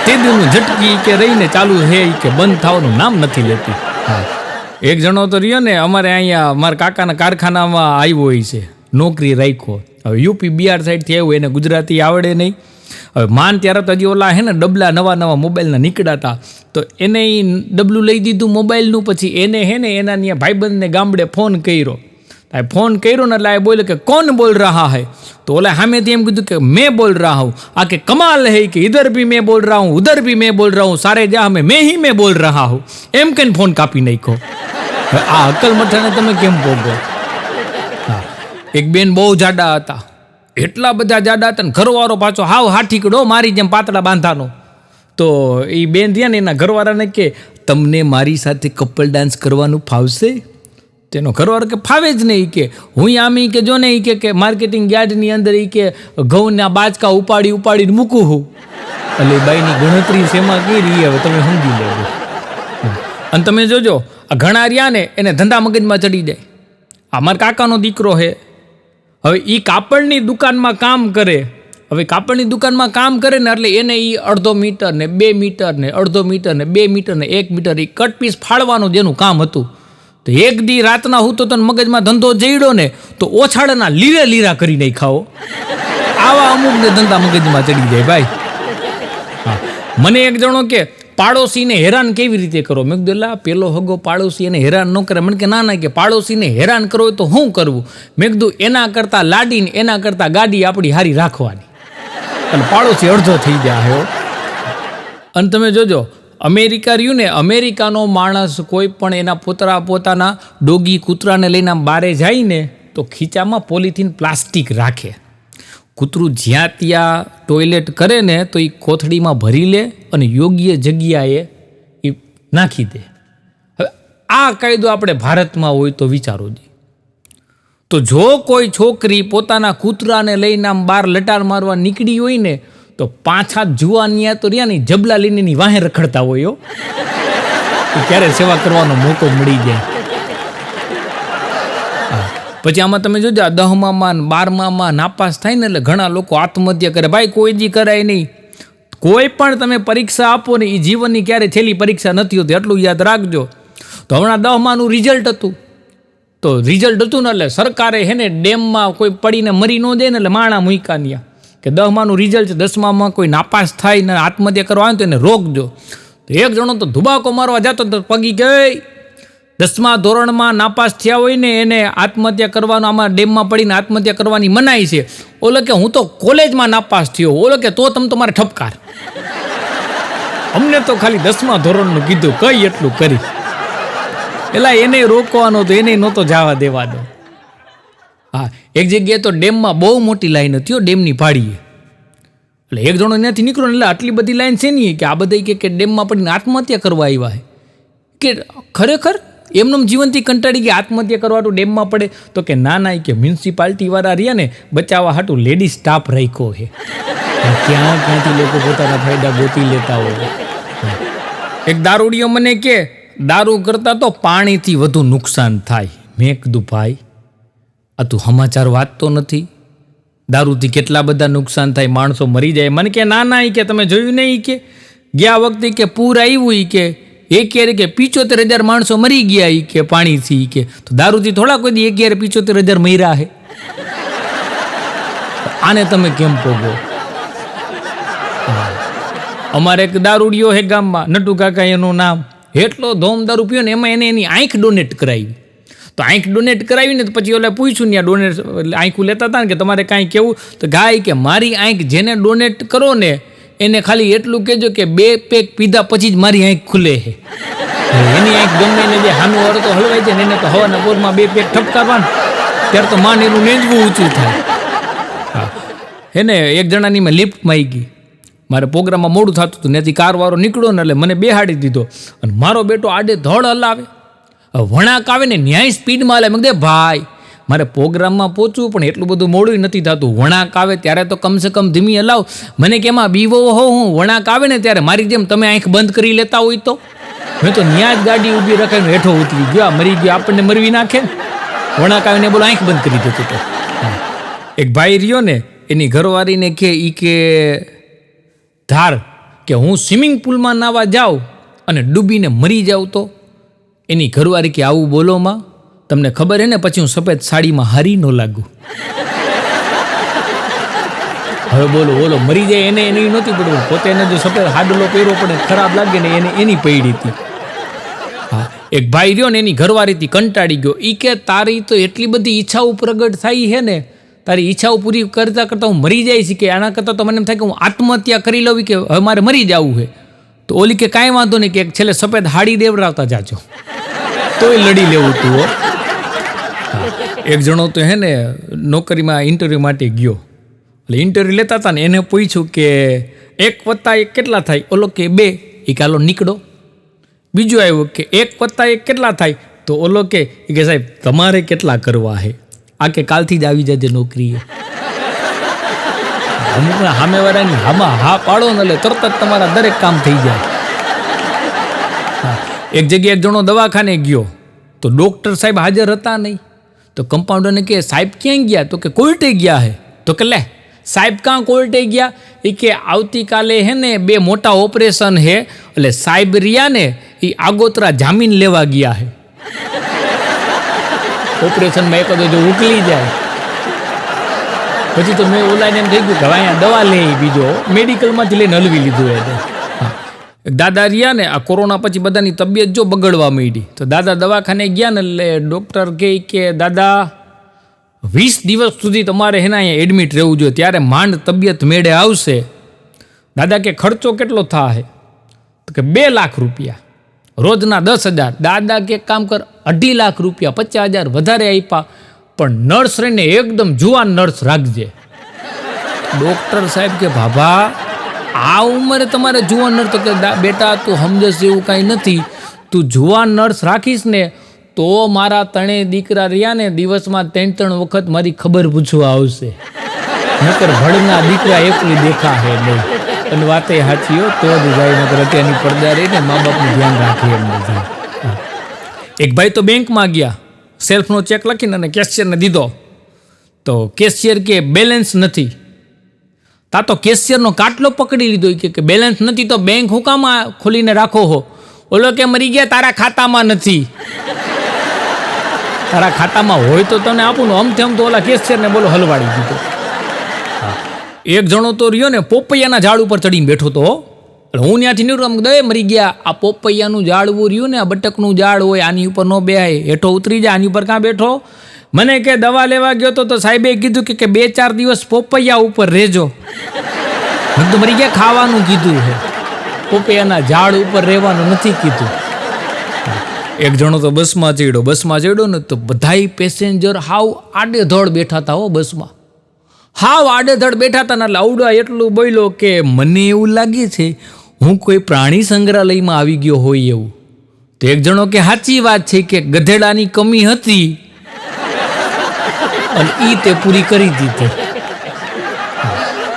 તે દીનું ઝટકી કે રહીને ચાલુ છે કે બંધ થવાનું નામ નથી લેતી. હા, એક જણો તો રહ્યો ને અમારે અહીંયા મારા કાકાના કારખાનામાં આવ્યો હોય છે, નોકરી રાખ્યો. હવે યુપી બિહાર સાઈડથી આવ્યું, એને ગુજરાતી આવડે નહીં. હવે માન ત્યારે તો હજી ઓલા હે ને ડબલા નવા મોબાઈલના નીકળ્યા તો એને એ ડબલું લઈ દીધું મોબાઈલનું. પછી એને હે ને એના ત્યાં ભાઈબંધને ગામડે ફોન કર્યો. ફોન કર્યો ને એટલે આ બોલ્યો કે કોણ બોલ રહા હૈ? તો ઓલા સામેથી એમ કીધું કે મેં બોલ રહા હું. આ કે કમાલ હૈ કે ઇધર ભી મેં બોલ રહા હું, ઉધર ભી મેં બોલ રહા હું, સારે જા મેં ही મેં બોલ રહા હું. એમ કહીને ફોન કાપી નાખ્યો. આ અકલ મઠાને તમે કેમ ભોગો? હા, એક બેન બહુ જાડા હતા, એટલા બધા જાડા હતા ને ઘરવાળો પાછો હાવ હાઠીકડો મારી જેમ પાતળા બાંધાનો. તો એ બેન રહ્યા ને એના ઘરવાળાને કે તમને મારી સાથે કપલ ડાન્સ કરવાનું ફાવશે? તેનો ઘરવાળો કે ફાવે જ નહીં કે હું આમ કે જો ને કે માર્કેટિંગ યાર્ડની અંદર કે ઘઉંના બાચકા ઉપાડીને મૂકું હું. એટલે બાઈની ગણતરી શેમાં કરી હવે તમે સમજી લેજો. અને તમે જોજો આ ઘણા રહ્યા ને એને ધંધા મગજમાં ચડી જાય. આ મારા કાકાનો દીકરો છે, હવે એ કાપડની દુકાનમાં કામ કરે. હવે કાપડની દુકાનમાં કામ કરે ને એટલે એને એ 1.5 મીટર ને 2 મીટર ને 1.5 મીટર ને 2 મીટર ને 1 મીટર એ કટ પીસ ફાળવાનું જેનું કામ હતું. તો એક દી રાતના હું તો તને મગજમાં ધંધો જઈડો ને તો ઓછાળના લીરા કરી નહીં ખાઓ. આવા અમુકને ધંધા મગજમાં ચડી જાય ભાઈ. હા, મને એક જણો કે પાડોશીને હેરાન કેવી રીતે કરો? મેં કીધું પેલો હગો પાડોશી એને હેરાન ન કરે. મને કે ના કે પાડોશીને હેરાન કરવો તો શું કરવું? મેં કીધું એના કરતાં લાડીને એના કરતાં ગાડી આપણી હારી રાખવાની અને પાડોશી અડધો થઈ જાય. અને તમે જોજો અમેરિકા રહ્યું ને, અમેરિકાનો માણસ કોઈ પણ એના પોતાના ડોગી કૂતરાને લઈને આમ બારે જાય ને તો ખીચામાં પોલિથીન પ્લાસ્ટિક રાખે. કૂતરું જ્યાં ત્યાં ટોયલેટ કરે ને તો એ કોથળીમાં ભરી લે અને યોગ્ય જગ્યાએ એ નાખી દે. હવે આ કાયદો આપણે ભારતમાં હોય તો વિચારો જ. તો જો કોઈ છોકરી પોતાના કૂતરાને લઈને આમ બહાર લટાર મારવા નીકળી હોય ને તો 5-7 જુવાનિયા તો રહ્યા ને જબલા લઈને એની વાહે રખડતા હોય. ક્યારે સેવા કરવાનો મોકો મળી જાય. પછી આમાં તમે જોજો 10માં 12માં નાપાસ થાય ને એટલે ઘણા લોકો આત્મહત્યા કરે. ભાઈ કોઈ જી કરાય નહીં. કોઈ પણ તમે પરીક્ષા આપો ને એ જીવનની ક્યારે છેલ્લી પરીક્ષા નથી હોતી, એટલું યાદ રાખજો. તો હમણાં 10માનું રિઝલ્ટ હતું. તો રિઝલ્ટ હતું ને એટલે સરકારે હે ને ડેમમાં કોઈ પડીને મરી ન જાય ને એટલે માણા મૂક્યા ન્યા કે 10માનું રિઝલ્ટ છે, 10મામાં કોઈ નાપાસ થાય ને આત્મહત્યા કરવા આવે તો એને રોકજો. તો એક જણો તો ધુબાકો મારવા જતો તો પગી ગઈ. 10મા ધોરણમાં નાપાસ થયા હોય ને એને આત્મહત્યા કરવાનો, આમાં ડેમમાં પડીને આત્મહત્યા કરવાની મનાઈ છે. ઓલો કે હું તો કોલેજમાં નાપાસ થયો. ઓલો કે તો તમે તમારે ઠપકાર. અમને તો ખાલી 10મા ધોરણનું કીધું, કઈ એટલું કરી. પેલા એને રોકવાનો તો એને નહોતો જવા દેવા દો. હા, એક જગ્યાએ તો ડેમમાં બહુ મોટી લાઈન હતી ડેમની પાડીએ. એટલે એક જણો ત્યાંથી નીકળ્યો એટલે આટલી બધી લાઈન છે નહીં કે આ બધા કે ડેમમાં પડીને આત્મહત્યા કરવા આવ્યા કે ખરેખર એમનું જીવનથી કંટાળી ગયા આત્મહત્યા કરવાનું ડેમમાં પડે. તો કે ના કે મ્યુનિસિપાલિટી વાળા રહ્યા ને બચાવવા હાટું લેડીઝ સ્ટાફ રાખ્યો છે. ક્યાંથી લોકો પોતાના ફાયદા ગોતી લેતા હોય. એક દારૂડિયો મને કે દારૂ કરતાં તો પાણીથી વધુ નુકસાન થાય. મેં કીધું ભાઈ આ તું સમાચાર વાંચતો નથી? દારૂથી કેટલા બધા નુકસાન થાય, માણસો મરી જાય. મને કે ના કે તમે જોયું નહીં કે ગયા વખતે કે પૂર આવ્યું કે એક યારે કે 75,000 માણસો મરી ગયા કે પાણીથી કે. તો દારૂથી થોડા કોઈ દી એક યારે 75,000 મર્યા હે. આને તમે કેમ પોગો? અમારે એક દારૂડિયો હે ગામમાં, નટુ કાકા એનું નામ. એટલો ધોમ દારૂ પીયો ને એમાં એને એની આંખ ડોનેટ કરાવી. તો આંખ ડોનેટ કરાવીને તો પછી ઓલા પૂછ્યું ને ડોનેટ આંખું લેતા હતા ને કે તમારે કાંઈ કેવું? તો ગાય કે મારી આંખ જેને ડોનેટ કરો ને એને ખાલી એટલું કહેજો કે 2 પેક પીધા પછી જ મારી આંખ ખુલે છે. એની આંખ ગમે એને જે હાનું વાળો તો હલવાઈ જાય ને એને તો હવાના બોરમાં 2 પેક ઠપકારવાનું, ત્યારે તો માન એનું નેંજવું ઊંચું થાય. હા એને એક જણાની મેં લિફ્ટમાં આવી ગઈ, મારે પ્રોગ્રામમાં મોડું થતું હતું, ત્યાંથી કારવાળો નીકળ્યો ને એટલે મને બેહાડી દીધો, અને મારો બેટો આડે ધડ હલાવે, વણાક આવે ને ન્યાય સ્પીડમાં હલાવે. મેં કીધું ભાઈ મારે પ્રોગ્રામમાં પહોંચવું પણ એટલું બધું મોડું નથી થતું, વણાક આવે ત્યારે તો કમસે કમ ધીમી હલાવ. મને કે એમાં બીવો હો હું, વણાક આવે ને ત્યારે મારી જેમ તમે આંખ બંધ કરી લેતા હોય તો. મેં તો ન્યા જ ગાડી ઊભી રખાઈને હેઠો ઉતરી ગયો, મરી ગયો આપણને મરવી નાખે ને. વણાક આવીને બોલો આંખ બંધ કરી દેતો તો. એક ભાઈ રહ્યો ને એની ઘરવાળીને કે ઈ કે ધાર કે હું સ્વિમિંગ પુલમાં નાવા જાઉં અને ડૂબીને મરી જાઉં તો. એની ઘરવાળી કે આવું બોલો માં, તમને ખબર હે ને પછી હું સફેદ સાડીમાં હારી ન લાગું. હવે બોલો મરી જાય એને એની નહોતી પડવું, પોતે એને જો સફેદ હાડલો પહેરવો પડે ખરાબ લાગે ને એને એની પડી હતી. હા એક ભાઈ રહ્યો ને એની ઘરવાળીથી કંટાળી ગયો, એ કે તારી તો એટલી બધી ઈચ્છાઓ પ્રગટ થઈ છે ને, તારી ઈચ્છાઓ પૂરી કરતાં કરતાં હું મરી જાય છે, કે આના કરતાં તો મને એમ થાય કે હું આત્મહત્યા કરી લઉં, કે હવે મારે મરી જવું છે. તો ઓલી કે કાંઈ વાંધો નહીં, કે છેલ્લે સફેદ હાડી દેવડાવતા જાજો, તોય લડી લેવું તું હો. એક જણો તો હે ને નોકરીમાં ઇન્ટરવ્યૂ માટે ગયો, એટલે ઇન્ટરવ્યૂ લેતા હતા ને એને પૂછ્યું કે 1 + 1 કેટલા થાય? ઓલો કે 2. એ કે હાલો નીકળો. બીજું આવ્યું કે 1 + 1 કેટલા થાય? તો ઓલો કે સાહેબ તમારે કેટલા કરવા છે? આ કે કાલથી જ આવી જજે નોકરીએ. અમુક સામેવાળાની હામાં હા પાડો ને એટલે તરત જ તમારા દરેક કામ થઈ જાય. એક જગ્યાએ એક જણો દવાખાને ગયો તો ડૉક્ટર સાહેબ હાજર હતા નહીં, તો કમ્પાઉન્ડરને કે સાહેબ ક્યાં ગયા? તો કે કોર્ટે ગયા હે. તો કે લે સાહેબ કાં કોર્ટે ગયા? એ કે આવતીકાલે હે ને 2 મોટા ઓપરેશન હે, એટલે સાહેબ રહ્યા ને એ આગોતરા જામીન લેવા ગયા હે. ઓપરેશનમાં એકાદો જો ઉકલી જાય પછી તો મેં ઓલાને એમ થઈ ગયું કે હવે અહીંયા દવા લે, બીજો મેડિકલમાંથી લઈને હલવી લીધું. એ દાદા રહ્યા ને આ કોરોના પછી બધાની તબિયત જો બગડવા માંડી, તો દાદા દવાખાને ગયા ને એટલે ડૉક્ટર કહે કે દાદા 20 દિવસ સુધી તમારે એના અહીંયા એડમિટ રહેવું જોઈએ, ત્યારે માંડ તબિયત મેળે આવશે. દાદા કે ખર્ચો કેટલો થાય? તો કે 2 લાખ રૂપિયા, રોજના 10,000. દાદા કે કામ કર 2.5 લાખ રૂપિયા, 50,000 વધારે આપ્યા, પણ નર્સ રહીને એકદમ જુવાન નર્સ રાખજે. ડૉક્ટર સાહેબ કે બાબા આ ઉંમરે તમારે જુવાન નર્સ? તો કે બેટા તું સમજસ એવું કાંઈ નથી, તું જુવાન નર્સ રાખીશ ને તો મારા 3 દીકરા રહ્યા ને દિવસમાં 3 વખત મારી ખબર પૂછવા આવશે, નકર ભળના દીકરા એકલી દેખા હે નહીં. અને વાતે સાચી હો, તો જ જાય, નકર અત્યારની પડદા રહીને મા બાપનું ધ્યાન રાખે એમ નથી. એક ભાઈ તો બેંકમાં ગયા, સેલ્ફનો ચેક લખીને અને કેશિયરને દીધો, તો કેશિયર કે બેલેન્સ નથી. તા તો કેશિયરનો કાટલો પકડી લીધો, કે બેલેન્સ નથી તો બેંક હું કામ ખોલીને રાખો હો? ઓલો કે મરી ગયા તારા ખાતામાં નથી. તારા ખાતામાં હોય તો તને આપું ને, આમથી આમ તો ઓલા કેશિયરને બોલો હલવાડી દીધો. એક જણો તો રહ્યો ને પોપૈયાના ઝાડ ઉપર ચડીને બેઠો તો, હું ત્યાંથી નીકળું દે મરી ગયા. આ પોપૈયાનું ઝાડવું રહ્યું ને, આ બટકનું ઝાડ હોય, આની ઉપર ન બેહાય, હેઠો ઉતરી જાય, આની ઉપર કાં બેઠો? મને કે દવા લેવા ગયો તો સાહેબે કીધું કે 2-4 દિવસ પોપૈયા ઉપર રહેજો. મેં તો મરી ગયા, ખાવાનું કીધું છે, પોપૈયાના ઝાડ ઉપર રહેવાનું નથી કીધું. એક જણો તો બસમાં ચડ્યો ને તો બધાય પેસેન્જર હાવ આડેધડ બેઠા હતા હો, બસમાં હાવ આડેધડ બેઠા હતા ને. એટલે આવડા એટલું બોલ્યો કે મને એવું લાગે છે હું કોઈ પ્રાણી સંગ્રહાલયમાં આવી ગયો હોય એવું. તો એક જણો કે સાચી વાત છે, કે ગધેડાની કમી હતી અને એ તે પૂરી કરી દીધી.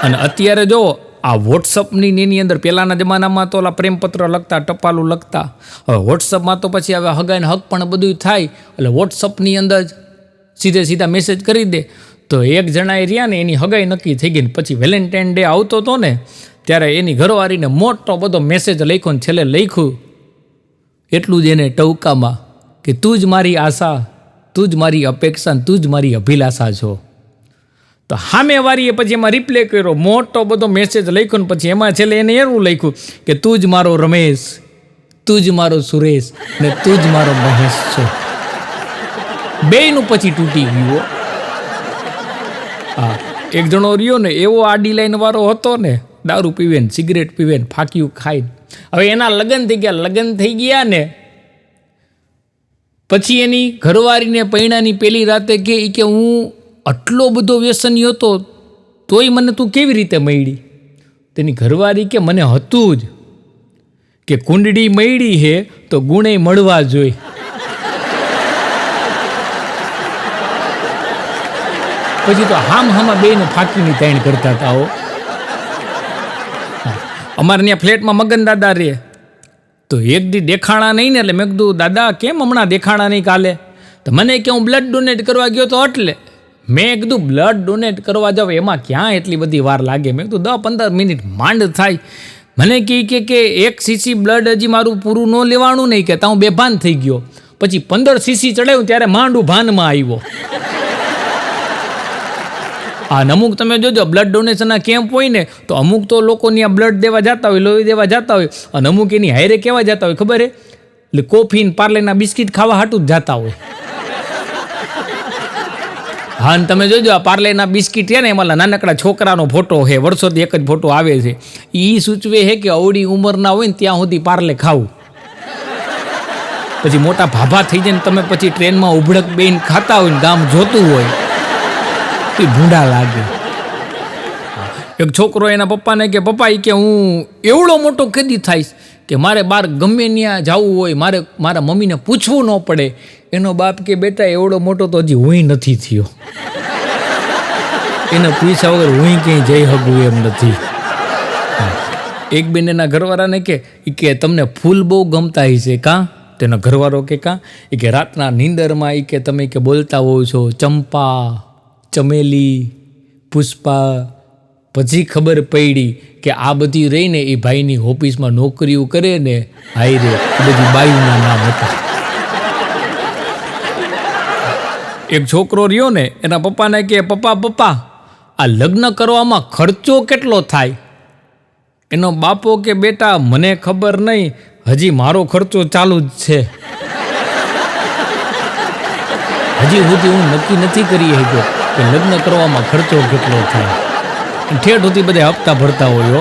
અને અત્યારે જો આ વોટ્સઅપની એની અંદર પહેલાંના જમાનામાં તો ઓલા પ્રેમપત્ર લખતા, ટપાલું લખતા, હવે વોટ્સઅપમાં તો પછી હવે હગાઈને હક પણ બધું થાય, એટલે વોટ્સઅપની અંદર સીધા મેસેજ કરી દે. તો એક જણાએ રહ્યા ને એની હગાઈ નક્કી થઈ ગઈ ને પછી વેલેન્ટાઇન ડે આવતો હતો ને ત્યારે એની ઘરવાળીને મોટો બધો મેસેજ લખ્યો ને છેલ્લે લખ્યું એટલું જ એને ટવકામાં કે તું જ મારી આશા, તું જ મારી અપેક્ષા, તું જ મારી અભિલાષા છો. તો સામેવાળીએ પછી એમાં રિપ્લે કર્યો, મોટો બધો મેસેજ લખ્યો ને પછી એમાં છેલ્લે એને એવું લખ્યું કે તું જ મારો રમેશ, તું જ મારો સુરેશ ને તું જ મારો મહેશ છો. બેયનું પછી તૂટી ગયું. હા એક જણો રહ્યો ને એવો આડી લાઈન વાળો હતો ને, દારૂ પીવે ને સિગરેટ પીવે ને ફાંકીયું ખાઈને. હવે એના લગ્ન થઈ ગયા ને પછી એની ઘરવાળીને પૈણાની પેલી રાતે કે હું આટલો બધો વ્યસની હતો તોય મને તું કેવી રીતે મળી? તેની ઘરવાળી કે મને હતું જ કે કુંડળી મળી હે તો ગુણે મળવા જોઈએ. પછી તો હામાં બેને ફાંકીની તાણ કરતા હતા. અમારે ત્યાં ફ્લેટમાં મગન દાદા રહે તો એક દી દેખાણા નહીં ને એટલે મેં કીધું દાદા કેમ હમણાં દેખાણા નહીં કાલે? તો મને કે હું બ્લડ ડોનેટ કરવા ગયો તો એટલે મેં કીધું બ્લડ ડોનેટ કરવા જાવ એમાં ક્યાં એટલી બધી વાર લાગે? મેં કીધું 10-15 મિનિટ માંડ થાય. મને કહે કે 1 સીસી બ્લડ હજી મારું પૂરું ન લેવાનું નહીં કે તા હું બેભાન થઈ ગયો. પછી 15 સીસી ચડાવ્યું ત્યારે માંડું ભાનમાં આવ્યો. હા, અમુક તમે જોજો બ્લડ ડોનેશનના કેમ્પ હોય ને તો અમુક તો લોકો ત્યાં બ્લડ દેવા જતા હોય, લોહી દેવા જતા હોય, અને અમુક એની હાયરે કેવા જતા હોય ખબર હે? એટલે કોફી ને પાર્લેના બિસ્કિટ ખાવા હાટું જ જતા હોય. હા, અને તમે જોજો આ પાર્લેના બિસ્કિટ છે ને એમાં નાનકડા છોકરાનો ફોટો છે, વર્ષોથી એક જ ફોટો આવે છે. એ સૂચવે છે કે અવળી ઉંમરના હોય ને ત્યાં સુધી પાર્લે ખાવું. પછી મોટા ભાભા થઈ જાય ને તમે પછી ટ્રેનમાં ઉભડક બેન ખાતા હોય ને ગામ જોતું હોય તો ભૂંડા લાગે. એક છોકરો એના પપ્પાને કે પપ્પા કે હું એવડો મોટો કેદી થઈશ કે મારે બહાર ગમે ત્યાં જવું હોય મારા મમ્મીને પૂછવું ન પડે. એનો બાપ કે બેટા એવડો મોટો તો હજી હું નથી થયો, એને પૂછ્યા વગર હું ક્યાંય જઈ શકું એમ નથી. એક બેન એના ઘરવાળાને કે તમને ફૂલ બહુ ગમતા હશે કાં? તેનો ઘરવાળો કે કાં? એ કે રાતના નીંદરમાં એ કે તમે કે બોલતા હોવ છો ચંપા, ચમેલી, પુષ્પા. પછી ખબર પડી કે આ બધી રહીને એ ભાઈની ઓફિસમાં નોકરીઓ કરે ને હાઈ રે બધી બાયુના નામ હતા. એક છોકરો રહ્યો ને એના પપ્પાને કે પપ્પા આ લગ્ન કરવામાં ખર્ચો કેટલો થાય? એનો બાપો કે બેટા મને ખબર નહીં, હજી મારો ખર્ચો ચાલુ જ છે, હજી સુધી હું નક્કી નથી કરી શક્યો કે લગ્ન કરવામાં ખર્ચો કેટલો થાય. ઠેઠ સુધી બધા હપ્તા ભરતા હોય.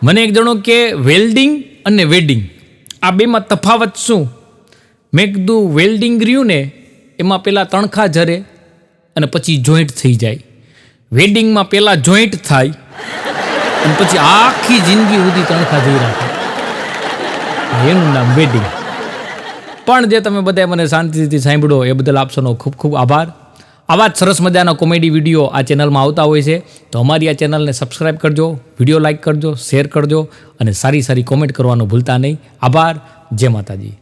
મને એક જણો કે વેલ્ડિંગ અને વેડિંગ આ બેમાં તફાવત શું? મેં કીધું વેલ્ડિંગ રહ્યું ને એમાં પહેલાં તણખા જરે અને પછી જોઈન્ટ થઈ જાય. વેડિંગમાં પહેલાં જોઈન્ટ થાય અને પછી આખી જિંદગી સુધી તણખા જઈ રાખે, એનું નામ વેડિંગ. પણ જે તમે બધા મને શાંતિથી સાંભળો એ બદલ આપશોનો ખૂબ ખૂબ આભાર. આવા જ સરસ મજાના કોમેડી વિડીયો આ ચેનલમાં આવતા હોય છે તો અમારી આ ચેનલને સબસ્ક્રાઈબ કરજો, વિડીયો લાઇક કરજો, શેર કરજો અને સારી કોમેન્ટ કરવાનું ભૂલતા નહીં. આભાર. જય માતાજી.